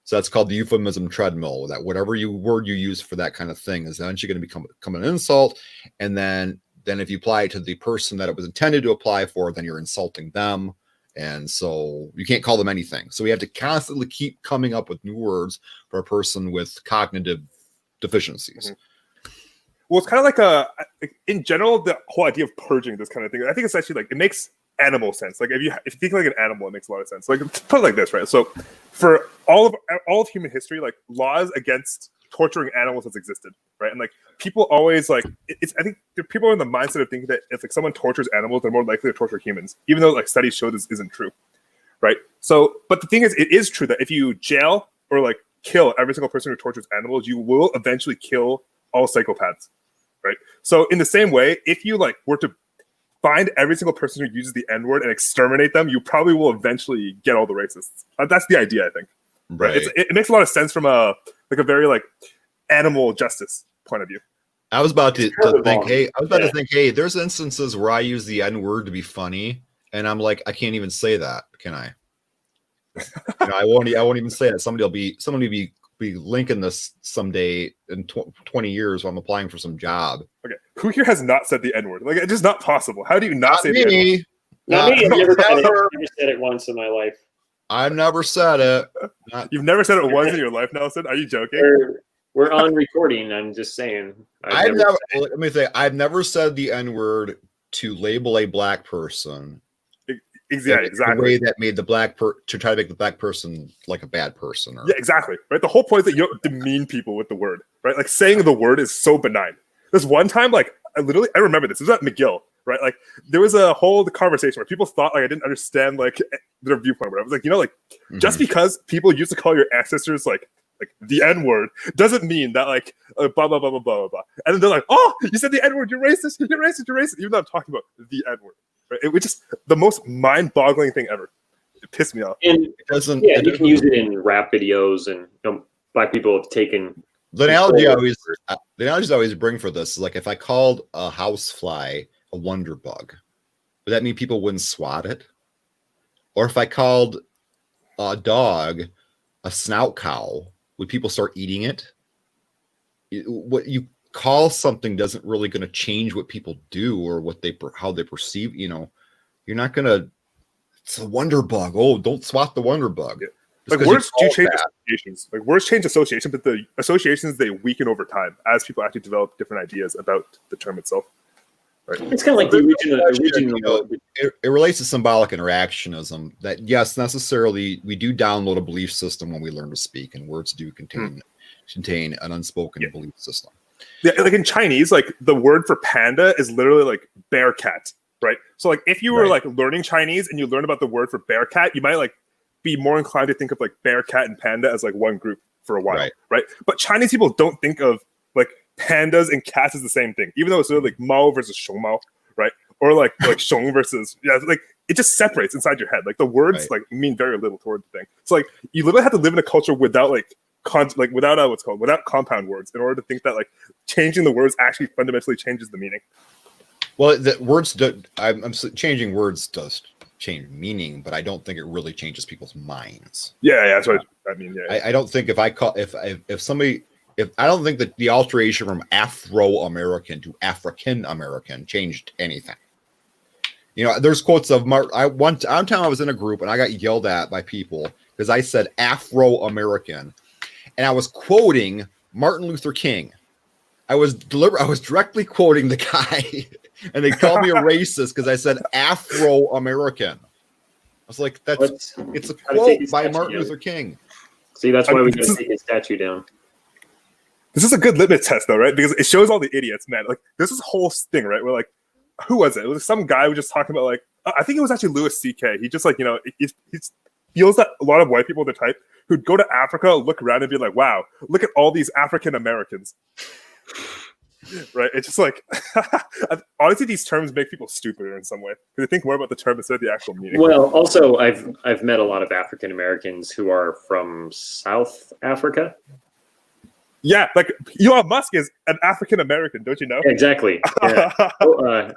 So that's called the euphemism treadmill, that whatever word you use for that kind of thing is eventually going to become an insult. And then if you apply it to the person that it was intended to apply for, then you're insulting them. And so you can't call them anything. So we have to constantly keep coming up with new words for a person with cognitive deficiencies. Mm-hmm. Well, it's kind of like in general, the whole idea of purging this kind of thing, I think it's actually like, it makes animal sense. Like if you think like an animal, it makes a lot of sense. Like put it like this, right? So for all of human history, like laws against torturing animals has existed, right? And like people always like I think people are in the mindset of thinking that if like someone tortures animals, they're more likely to torture humans, even though like studies show this isn't true, right? So, but the thing is, it is true that if you jail or like kill every single person who tortures animals, you will eventually kill all psychopaths, right? So in the same way, if you like were to find every single person who uses the N-word and exterminate them, you probably will eventually get all the racists. That's the idea, I think. Right? It makes a lot of sense from a very like animal justice point of view. I was about to think, hey, there's instances where I use the N-word to be funny, and I'm like, I can't even say that, can I? I won't even say that. Somebody will be linking this someday in 20 years while I'm applying for some job. Okay, who here has not said the N-word? Like, it's just not possible. How do you not say me. the N-word? Not me. I've never said it once in my life. I've never said it. You've never said it once in your life, Nelson? Are you joking? We're on recording. I'm just saying. Let me say, I've never said the N-word to label a black person. Exactly. The way that made the to try to make the black person like a bad person. Yeah, exactly. Right. The whole point is that you don't demean people with the word, right? Like saying the word is so benign. This one time, like I remember this. It was at McGill, right? Like there was a whole conversation where people thought like I didn't understand like their viewpoint. But I was like, like just because people used to call your ancestors like the N word doesn't mean that like blah blah blah blah blah blah. And then they're like, oh, you said the N word, you're racist, you're racist, you're racist. Even though I'm talking about the N word, right? It was just the most mind-boggling thing ever. It pissed me off. And you can use it in rap videos, and black people have taken the analogy I always bring for this is like if I called a housefly a wonder bug, would that mean people wouldn't swat it? Or if I called a dog a snout cow, would people start eating it? What you call something doesn't really going to change what people do or how they perceive. You're not going to. It's a wonder bug. Oh, don't swat the wonder bug. Yeah. Like words do change associations. Like words change association, but the associations they weaken over time as people actually develop different ideas about the term itself. Right? It's kind of like the original. It relates to symbolic interactionism. That yes, necessarily we do download a belief system when we learn to speak, and words do contain an unspoken belief system. Yeah, like in Chinese, like the word for panda is literally like bear cat. Right. So like if you were like learning Chinese and you learn about the word for bear cat, you might like be more inclined to think of like bear cat and panda as like one group for a while. Right. But Chinese people don't think of like pandas and cats as the same thing, even though it's sort of like Mao versus Shong Mao, right? Or like Shong versus like it just separates inside your head. Like the words like mean very little toward the thing. So like you literally have to live in a culture without without compound words in order to think that like changing the words actually fundamentally changes the meaning. Well, changing words does change meaning, but I don't think it really changes people's minds. Yeah, that's what I mean. Yeah, I don't think if I don't think that the alteration from Afro-American to African American changed anything. There's quotes of one time I was in a group and I got yelled at by people because I said Afro-American, and I was quoting Martin Luther King. I was directly quoting the guy, and they called me a racist because I said Afro-American. I was like, it's a quote by Martin Luther King. See, that's why we got to take his statue down. This is a good litmus test, though, right? Because it shows all the idiots, man. Like, there's this whole thing, right? Where, like, who was it? It was some guy who was just talking about, like, I think it was actually Louis C.K. He just, like, he feels that a lot of white people are the type who'd go to Africa, look around, and be like, wow, look at all these African Americans. Right? It's just like, honestly, these terms make people stupider in some way. Because they think more about the term instead of the actual meaning. Well, also, I've met a lot of African Americans who are from South Africa. Yeah, like Elon Musk is an African American, don't you know? Exactly. Yeah. Oprah.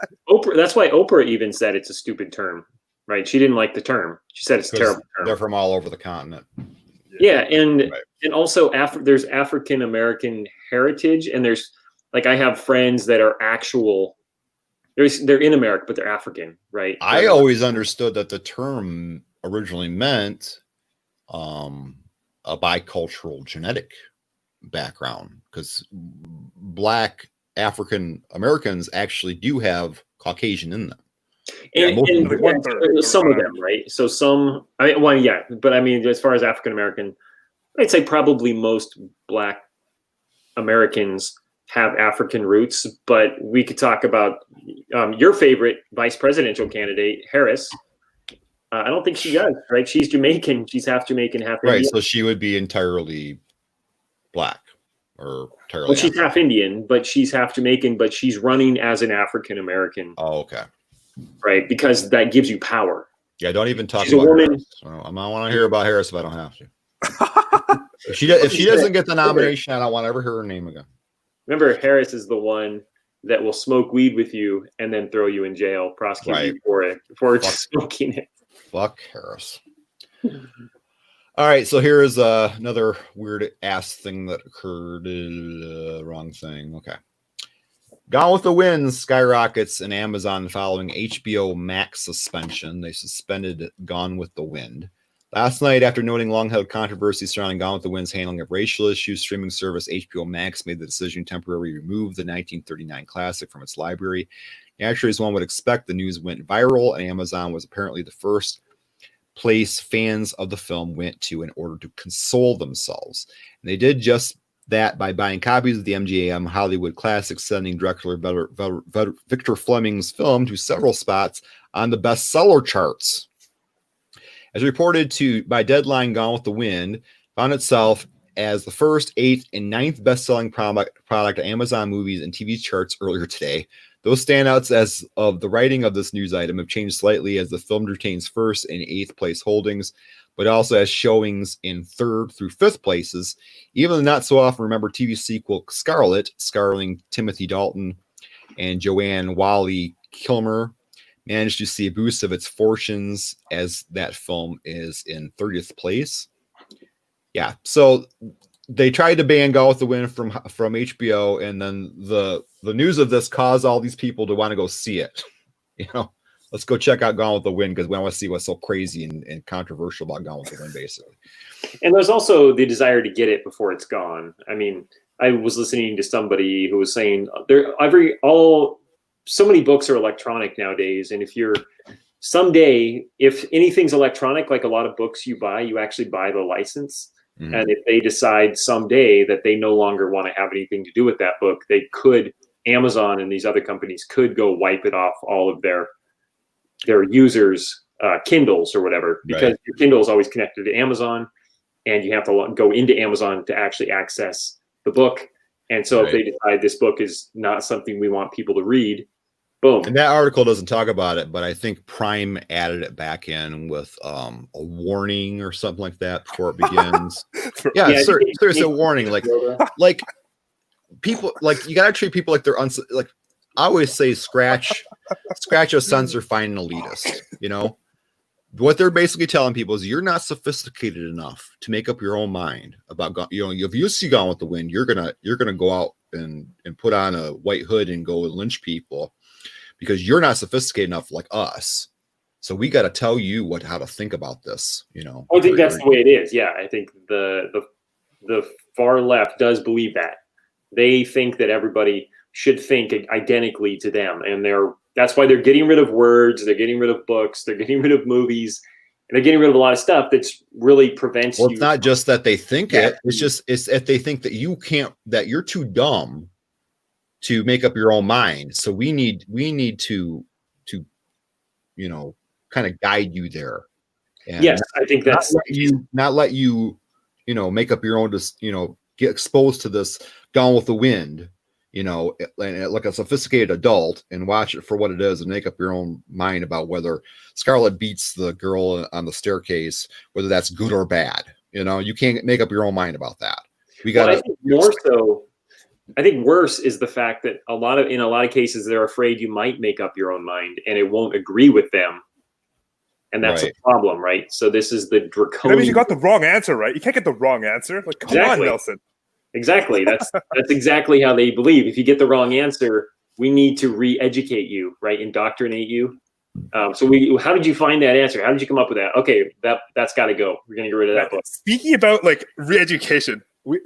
That's why Oprah even said it's a stupid term, right? She didn't like the term. She said it's a terrible term. They're from all over the continent. Yeah, and also there's African American heritage, and there's like I have friends that are they're in America, but they're African, right? I always understood that the term originally meant a bicultural genetic background, because Black African Americans actually do have Caucasian in them. And some of them, right? So some, but I mean, as far as African American, I'd say probably most Black Americans have African roots, but we could talk about your favorite vice presidential candidate, Harris. I don't think she does, right? She's Jamaican. She's half Jamaican, half Indian. Right, so she would be entirely Black or entirely. Well, she's half Indian, but she's half Jamaican, but she's running as an African American. Oh, okay. Right, because that gives you power. Yeah, don't even talk she's about a woman. Harris. I don't want to hear about Harris if I don't have to. If she doesn't get the nomination, I don't want to ever hear her name again. Remember, Harris is the one that will smoke weed with you and then throw you in jail, prosecute you for smoking it. Fuck Harris. All right, so here is another weird ass thing that occurred. Wrong thing. Okay. Gone with the Wind skyrockets in Amazon following HBO Max suspension. They suspended Gone with the Wind. Last night, after noting long-held controversy surrounding Gone with the Wind's handling of racial issues, streaming service HBO Max made the decision to temporarily remove the 1939 classic from its library. Naturally, as one would expect, the news went viral, and Amazon was apparently the first place fans of the film went to in order to console themselves. And they did just that by buying copies of the MGM Hollywood Classics, sending director Victor Fleming's film to several spots on the bestseller charts. As reported by Deadline, Gone with the Wind found itself as the first, 8th, and 9th best-selling product on Amazon movies and TV charts earlier today. Those standouts as of the writing of this news item have changed slightly as the film retains 1st and 8th place holdings, but also has showings in 3rd through 5th places. Even the not so often remembered TV sequel Scarlet, starring Timothy Dalton and Joanne Whalley Kilmer, managed to see a boost of its fortunes as that film is in 30th place. Yeah, so they tried to ban Gone with the Wind from HBO, and then the news of this caused all these people to want to go see it. Let's go check out Gone with the Wind because we want to see what's so crazy and controversial about Gone with the Wind, basically. And there's also the desire to get it before it's gone. I mean, I was listening to somebody who was saying so many books are electronic nowadays, and someday, if anything's electronic, like a lot of books you buy, you actually buy the license. Mm-hmm. And if they decide someday that they no longer want to have anything to do with that book, Amazon and these other companies could go wipe it off all of their users' Kindles or whatever, because your Kindle is always connected to Amazon, and you have to go into Amazon to actually access the book. And so if they decide this book is not something we want people to read, boom. And that article doesn't talk about it, but I think Prime added it back in with a warning or something like that before it begins. There's a warning, like people, like you gotta treat people like they're like I always say, scratch a censor, find an elitist. What they're basically telling people is you're not sophisticated enough to make up your own mind about, if you see Gone with the Wind, you're gonna go out and put on a white hood and go and lynch people because you're not sophisticated enough like us. So we got to tell you how to think about this. I think that's the way it is. Yeah, I think the far left does believe that. They think that everybody should think identically to them, and that's why they're getting rid of words, they're getting rid of books, they're getting rid of movies, and they're getting rid of a lot of stuff that's really prevents you. Well, it's not just that they think it; it's that they think that you can't, that you're too dumb to make up your own mind. So we need to kind of guide you there. And yes, I think that's not let you make up your own. Get exposed to this Gone with the Wind. Like a sophisticated adult, and watch it for what it is and make up your own mind about whether Scarlett beats the girl on the staircase, whether that's good or bad. You can't make up your own mind about that. We got I think worse is the fact that in a lot of cases, they're afraid you might make up your own mind and it won't agree with them. And that's a problem, right? So this is the draconian. That means you got the wrong answer, right? You can't get the wrong answer. Like, come on, Nelson. Exactly. That's exactly how they believe. If you get the wrong answer, we need to re-educate you, right? Indoctrinate you. How did you find that answer? How did you come up with that? Okay, that's got to go. We're gonna get rid of that book. Speaking about like re-education,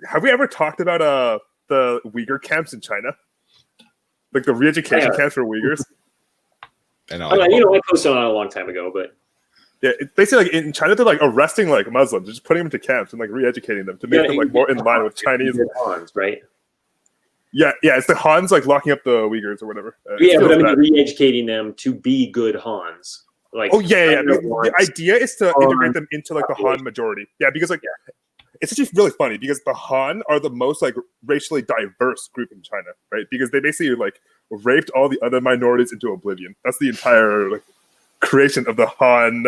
have we ever talked about the Uyghur camps in China, like the re-education camps for Uyghurs? I posted on it a long time ago, but. Yeah, basically, like in China, they're like arresting like Muslims, they're just putting them to camps and like re-educating them to make them like more in line with Chinese. Hans, right? Yeah, it's the Hans like locking up the Uyghurs or whatever. But I mean, re-educating them to be good Hans. Like, the idea is to integrate them into like the Han majority. Yeah, because it's actually really funny because the Han are the most like racially diverse group in China, right? Because they basically like raped all the other minorities into oblivion. That's the entire like creation of the Han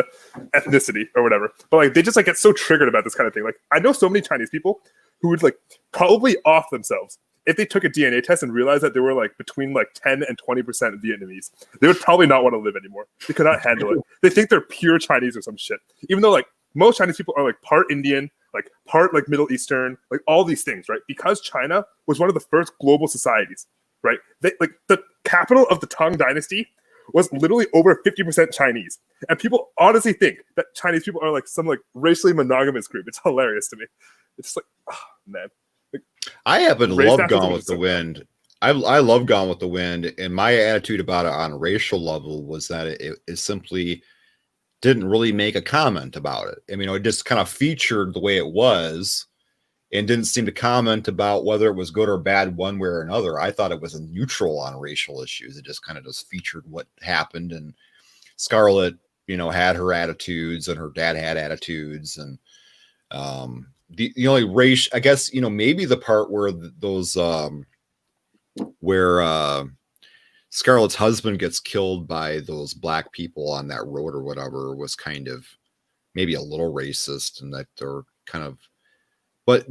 ethnicity or whatever. But like they just like get so triggered about this kind of thing. Like I know so many Chinese people who would like probably off themselves if they took a DNA test and realized that they were like between like 10 and 20% Vietnamese. They would probably not want to live anymore. They could not handle it. They think they're pure Chinese or some shit. Even though like most Chinese people are like part Indian, like part like Middle Eastern, like all these things, right? Because China was one of the first global societies, right? Like the capital of the Tang Dynasty was literally over 50% Chinese. And people honestly think that Chinese people are like some like racially monogamous group. It's hilarious to me. It's just like, oh, man. Like, I happen to love Gone with the Wind. I love Gone with the Wind. And my attitude about it on a racial level was that it simply didn't really make a comment about it. I mean, it just kind of featured the way it was. and didn't seem to comment about whether it was good or bad one way or another. I thought it was neutral on racial issues. It just kind of just featured what happened, and Scarlett, had her attitudes, and her dad had attitudes, and the only race, I guess, maybe the part where where Scarlett's husband gets killed by those black people on that road or whatever was kind of maybe a little racist, and that they're kind of, but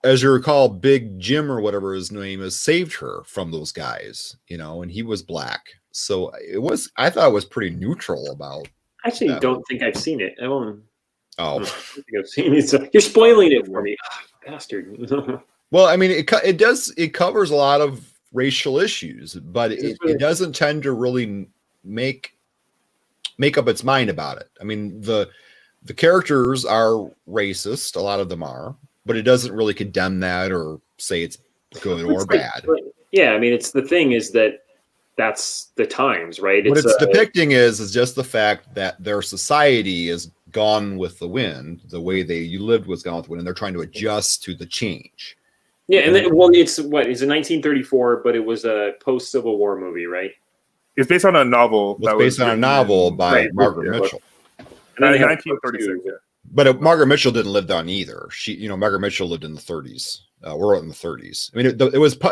as you recall, Big Jim or whatever his name is saved her from those guys, and he was black. So I thought it was pretty neutral about. I actually don't think I've seen it. I don't think I've seen it. So you're spoiling it for me, bastard. Well, I mean, it covers a lot of racial issues, but it doesn't tend to really make up its mind about it. I mean, the characters are racist, a lot of them are, but it doesn't really condemn that or say it's good or bad. Yeah, I mean, it's the thing is that's the times, right? What it's depicting is just the fact that their society is gone with the wind. The way you lived was gone with the wind, and they're trying to adjust to the change. Yeah, and it's 1934, but it was a post-Civil War movie, right? It's based on a novel. It's based on a novel by Margaret Mitchell. And 1936. Yeah. But Margaret Mitchell didn't live down either. She, Margaret Mitchell lived in the 30s. We're in the 30s. I mean,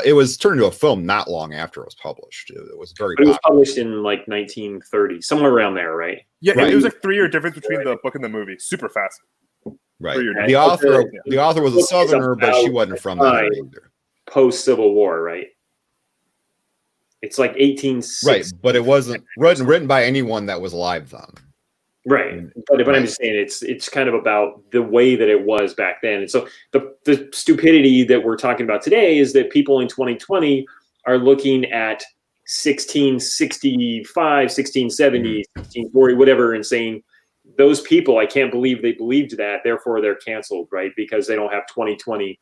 it was turned into a film not long after it was published. It was very. But it was published in like 1930, somewhere around there, right? Yeah, right. It was a 3-year difference between the book and the movie. Super fast. Right. The author was a Southerner, but she wasn't from there either. Post Civil War, right? It's like 1860. Right, but it wasn't written by anyone that was alive then. Right, but I'm just saying it's kind of about the way that it was back then. And so the stupidity that we're talking about today is that people in 2020 are looking at 1665, 1670, 1640, whatever, and saying those people, I can't believe they believed that, therefore they're canceled, right? Because they don't have 2020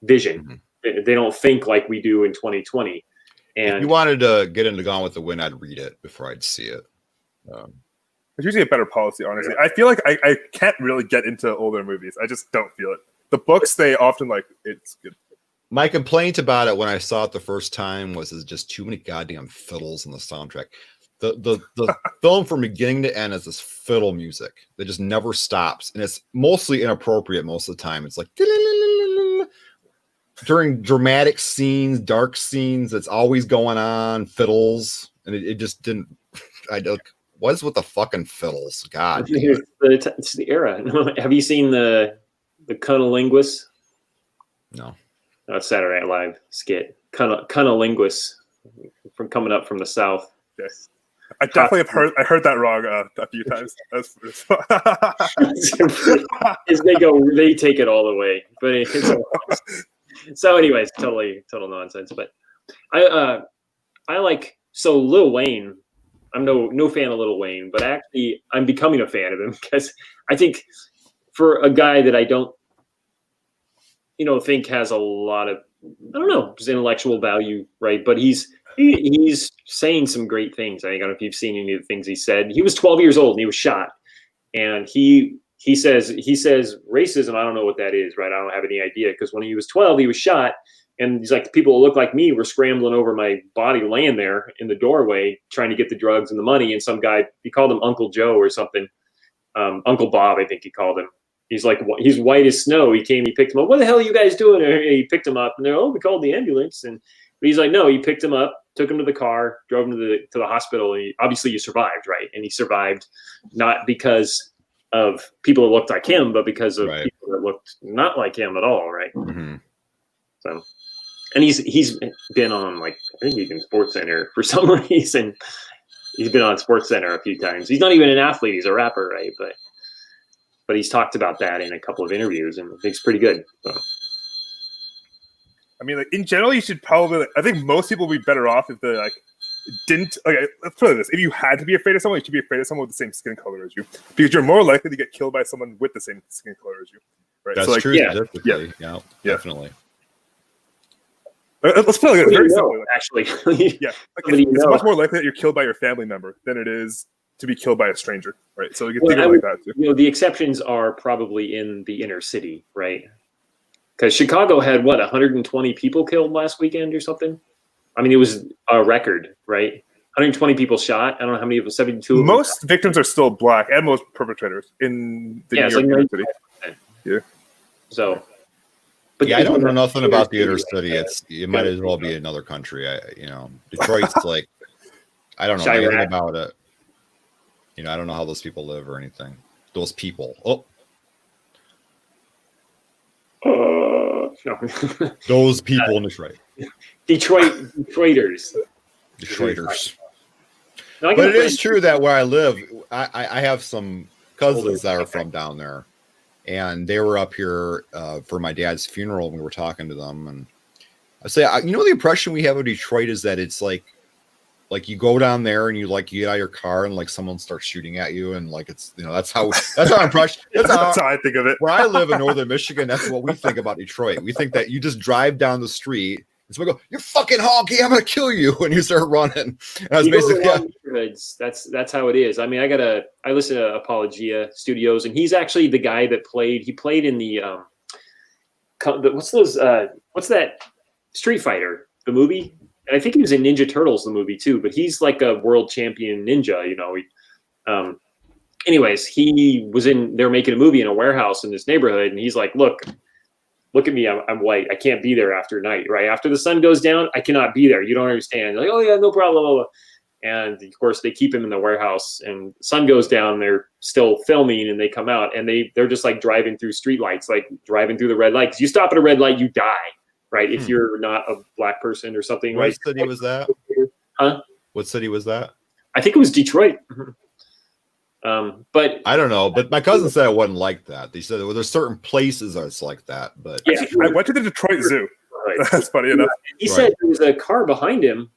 vision. Mm-hmm. They don't think like we do in 2020. And if you wanted to get into Gone with the Wind, I'd read it before I'd see it. It's usually a better policy, honestly. I feel like I can't really get into older movies. I just don't feel it. The books, they often it's good. My complaint about it when I saw it the first time was there's just too many goddamn fiddles in the soundtrack. The film from beginning to end is this fiddle music that just never stops, and it's mostly inappropriate most of the time. It's like during dramatic scenes, dark scenes, it's always going on fiddles, and it just didn't. What is with the fucking fiddles? God, it's the era. Have you seen the Cunnilingus? No. That's Saturday Night Live skit. Cunnilingus from coming up from the South. Yes. I definitely have heard. I heard that wrong a few times. They take it all the way. But so, anyways, total nonsense. But I like Lil Wayne. I'm no fan of Lil Wayne, but actually I'm becoming a fan of him because I think for a guy that I don't, think has a lot of, just intellectual value, right? But he's saying some great things. I don't know if you've seen any of the things he said. He was 12 years old and he was shot, and he says racism. I don't know what that is, right? I don't have any idea, because when he was 12, he was shot. And he's like, people who look like me were scrambling over my body, laying there in the doorway, trying to get the drugs and the money. And some guy, he called him Uncle Joe or something. Uncle Bob, I think he called him. He's like, he's white as snow. He came, he picked him up. What the hell are you guys doing? And he picked him up, and they're, we called the ambulance. But he's like, no, he picked him up, took him to the car, drove him to the hospital. And obviously you survived, right? And he survived not because of people that looked like him, but because of people that looked not like him at all, right? Mm-hmm. So. And he's been on, I think he's in SportsCenter for some reason. He's been on SportsCenter a few times. He's not even an athlete; he's a rapper, right? But he's talked about that in a couple of interviews, and I think it's pretty good. So. I mean, in general, you should probably. I think most people would be better off if they didn't. Okay, let's put it this: if you had to be afraid of someone, you should be afraid of someone with the same skin color as you, because you're more likely to get killed by someone with the same skin color as you. Right? That's true. Yeah, Definitely. Let's put it very simply. Actually, it's much more likely that you're killed by your family member than it is to be killed by a stranger, right? So you can think of it like that too. The exceptions are probably in the inner city, right? Because Chicago had, 120 people killed last weekend or something? I mean, it was a record, right? 120 people shot. I don't know how many of them, 72. Most victims are still black, and most perpetrators in the New York like City. Yeah. So, But I don't know nothing about the inner city. It might as well be another country. Detroit's like, I don't know anything about it. I don't know how those people live or anything. Those people. Oh. No. Those people in Detroit. Detroiters. No, but it is true that where I live, I have some cousins that are from down there, and they were up here for my dad's funeral. And we were talking to them, and I say, the impression we have of Detroit is that it's like you go down there and you get out of your car and like someone starts shooting at you, and like it's that's our impression. That's how I think of it. Where I live in northern Michigan, that's what we think about Detroit. We think that you just drive down the street. And someone go, "You're fucking honky! I'm gonna kill you!" when you start running. And I was basically neighborhoods. That's how it is. I mean, I listen to Apologia Studios, and he's actually the guy that played. He played in the what's that Street Fighter, the movie? And I think he was in Ninja Turtles, the movie too. But he's like a world champion ninja. Anyways, he was they're making a movie in a warehouse in this neighborhood, and he's like, look at me, I'm white. I can't be there after night, right? After the sun goes down, I cannot be there. You don't understand. Like, oh yeah, no problem. Blah, blah, blah. And of course they keep him in the warehouse, and sun goes down, they're still filming, and they come out, and they're just like driving through street lights, like driving through the red light. 'Cause you stop at a red light, you die, right? If you're not a black person or something. What city was that? Huh? What city was that? I think it was Detroit. But I don't know. But my cousin said it wasn't like that. They said there's certain places that it's like that. But yeah, I went to the Detroit Zoo. That's funny enough. He said there was a car behind him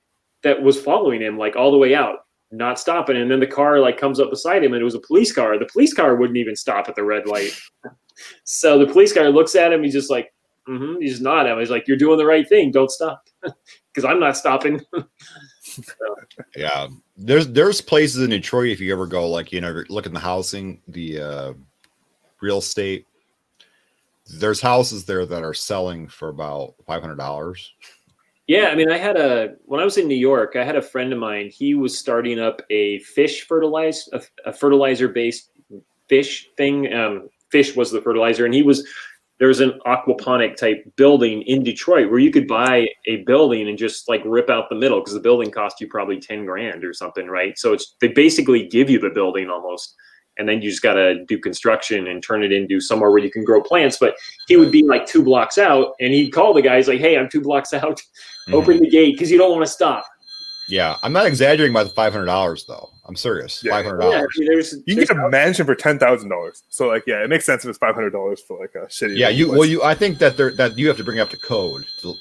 that was following him like all the way out, not stopping. And then the car like comes up beside him, and it was a police car. The police car wouldn't even stop at the red light. So the police car looks at him. He's just like, he's just nodding. He's like, "You're doing the right thing. Don't stop," because I'm not stopping. Yeah, there's places in Detroit, if you ever go, like look in the housing, the real estate, there's houses there that are selling for about $500. Yeah, I mean, when I was in New York, I had a friend of mine. He was starting up a fertilizer based fish thing. Fish was the fertilizer, and there's an aquaponic type building in Detroit where you could buy a building and just like rip out the middle, because the building cost you probably $10,000 or something, right? So they basically give you the building almost, and then you just got to do construction and turn it into somewhere where you can grow plants. But he would be like 2 blocks out, and he'd call the guys like, "Hey, I'm 2 blocks out. Open the gate," because you don't want to stop. Yeah, I'm not exaggerating by the $500 though. I'm serious. Yeah. $500. Yeah, you can get a mansion for $10,000. So like, yeah, it makes sense if it's $500 for like a shitty. Yeah, I think that you have to bring it up to code. I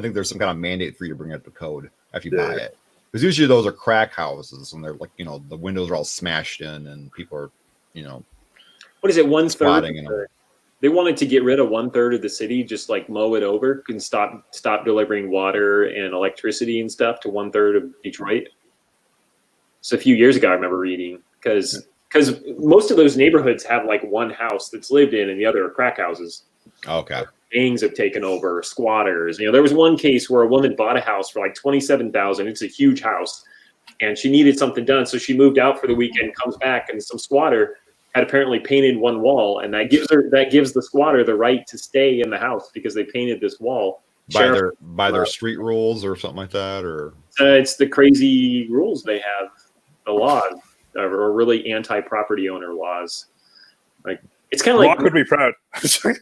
think there's some kind of mandate for you to bring it up to code if you buy it. Because usually those are crack houses, and they're like, the windows are all smashed in, and people are, what is it? 1/3. They wanted to get rid of 1/3 of the city, just like mow it over and stop delivering water and electricity and stuff to 1/3 of Detroit. So a few years ago, I remember reading, because most of those neighborhoods have like one house that's lived in, and the other are crack houses. Okay. Gangs have taken over, squatters. There was one case where a woman bought a house for like $27,000. It's a huge house, and she needed something done, so she moved out for the weekend, comes back, and some squatter had apparently painted one wall, and that gives the squatter the right to stay in the house because they painted this wall by their street rules or something like that, or it's the crazy rules they have. The laws are really anti-property owner laws. Like, it's kind of like, Locke would be proud. it's like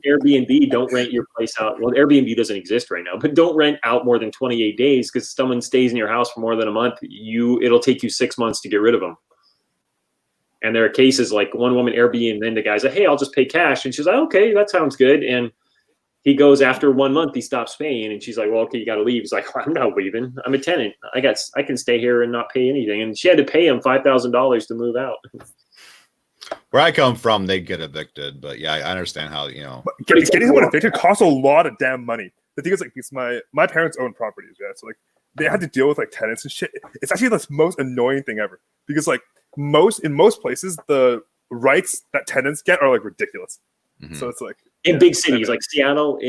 Airbnb. Don't rent your place out. Well, Airbnb doesn't exist right now, but don't rent out more than 28 days, because someone stays in your house for more than a month. It'll take you 6 months to get rid of them. And there are cases like one woman Airbnb, and then the guy's like, "Hey, I'll just pay cash." And she's like, "Okay, that sounds good." And he goes, after 1 month, he stops paying. And she's like, "Well, okay, you got to leave." He's like, "I'm not leaving. I'm a tenant. I can stay here and not pay anything." And she had to pay him $5,000 to move out. Where I come from, they get evicted. But yeah, I understand how, Getting someone evicted costs a lot of damn money. The thing is, like, because my parents own properties, yeah, so like they had to deal with like tenants and shit. It's actually the most annoying thing ever, because like in most places, the rights that tenants get are like ridiculous. Mm-hmm. So it's like, in big cities like Seattle,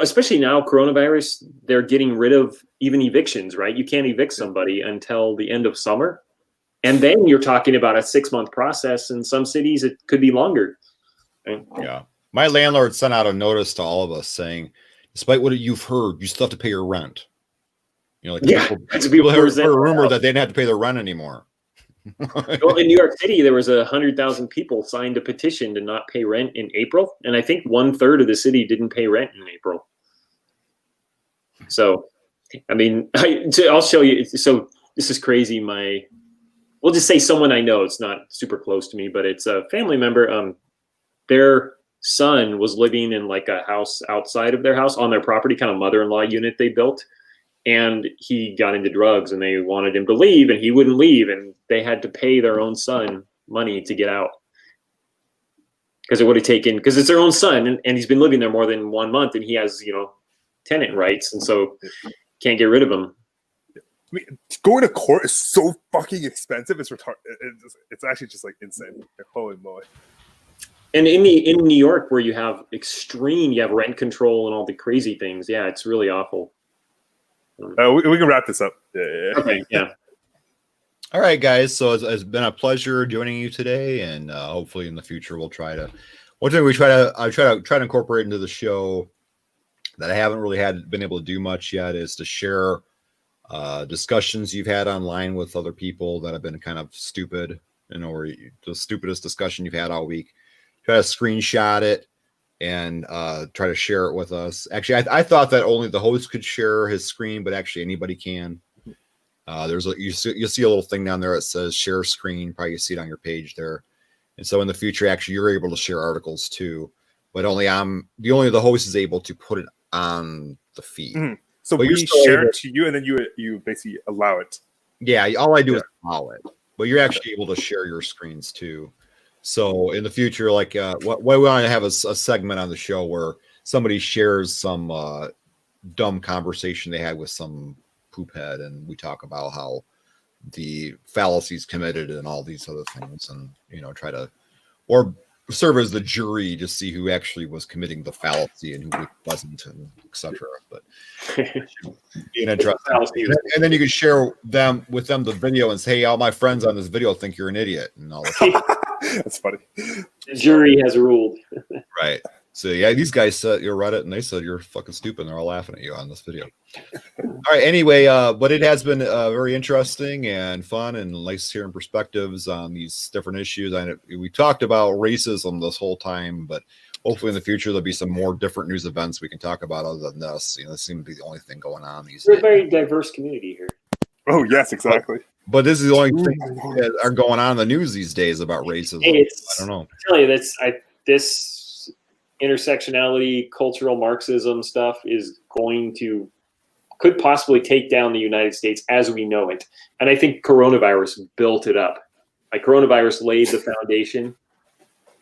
especially now coronavirus, they're getting rid of even evictions, right? You can't evict somebody until the end of summer. And then you're talking about a 6-month process. In some cities, it could be longer. Right? Yeah. My landlord sent out a notice to all of us saying, despite what you've heard, you still have to pay your rent. Like people heard a rumor that they didn't have to pay their rent anymore. Well, in New York City, there was 100,000 people signed a petition to not pay rent in April. And I think 1/3 of the city didn't pay rent in April. So, I mean, I'll show you. So this is crazy. We'll just say someone I know. It's not super close to me, but it's a family member. Their son was living in like a house outside of their house on their property, kind of mother-in-law unit they built. And he got into drugs and they wanted him to leave and he wouldn't leave. And they had to pay their own son money to get out. Because it would have taken, because it's their own son and he's been living there more than 1 month and he has, tenant rights. And so can't get rid of him. I mean, going to court is so fucking expensive. It's retarded. It's actually just like insane. Like, holy moly. And in New York, where you have you have rent control and all the crazy things. Yeah, it's really awful. We can wrap this up. Yeah. Okay. Yeah. All right, guys. So it's been a pleasure joining you today, and hopefully in the future we'll try to. One thing I try to incorporate into the show that I haven't really been able to do much yet is to share discussions you've had online with other people that have been kind of stupid, or the stupidest discussion you've had all week. Try to screenshot it and try to share it with us. Actually, I thought that only the host could share his screen, but actually anybody can. You'll see a little thing down there that says share screen. Probably you see it on your page there. And so in the future, actually, you're able to share articles too, but only the host is able to put it on the feed. Mm-hmm. So we share it to you, and then you basically allow it. Yeah, all I do is allow it, but you're actually able to share your screens too. So in the future, like what we want to have a segment on the show where somebody shares some dumb conversation they had with some poop head, and we talk about how the fallacies committed and all these other things, and try to or serve as the jury to see who actually was committing the fallacy and who wasn't, and etc. But being interesting, and then you can share with them the video and say, hey, all my friends on this video think you're an idiot, and all that. That's funny. The jury has ruled. Right. So yeah, these guys said you're Reddit, and they said you're fucking stupid. And they're all laughing at you on this video. All right. Anyway, but it has been very interesting and fun, and nice hearing perspectives on these different issues. We talked about racism this whole time, but hopefully in the future there'll be some more different news events we can talk about other than this. This seems to be the only thing going on these days. We're a very diverse community here. Oh yes, exactly. But this is the only thing that are going on in the news these days about racism. I don't know. I tell you, this intersectionality, cultural Marxism stuff could possibly take down the United States as we know it. And I think coronavirus built it up. Like coronavirus laid the foundation.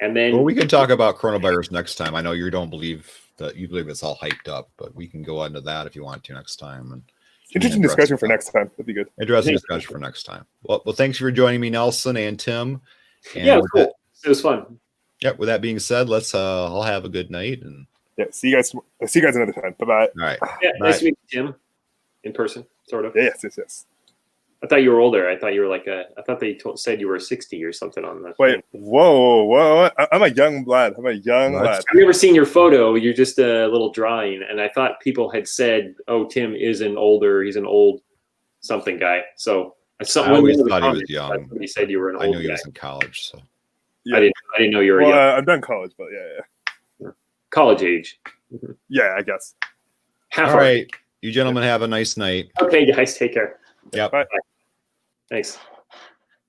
And then we can talk about coronavirus next time. I know you don't believe that you believe it's all hyped up, but we can go into that if you want to next time. And interesting discussion for next time. That'd be good. Interesting discussion for next time. Well, thanks for joining me, Nelson and Tim. And yeah, cool. It was fun. Yeah. With that being said, let's all have a good night, and see you guys another time. Bye bye. All right. Yeah, nice to meet you, Tim, in person, sort of. Yes. I thought you were older. I thought you were I thought they said you were 60 or something on that. Wait, whoa! I'm a young lad. I've never seen your photo. You're just a little drawing, and I thought people had said, "Oh, Tim is he's an old something guy." So I always thought he was young. Somebody said you were an old guy. I knew he was in college, so yeah. I didn't know you were young. I've done college, but yeah. College age. Yeah, I guess. All right, you gentlemen have a nice night. Okay, guys, take care. Yep. Bye. Thanks.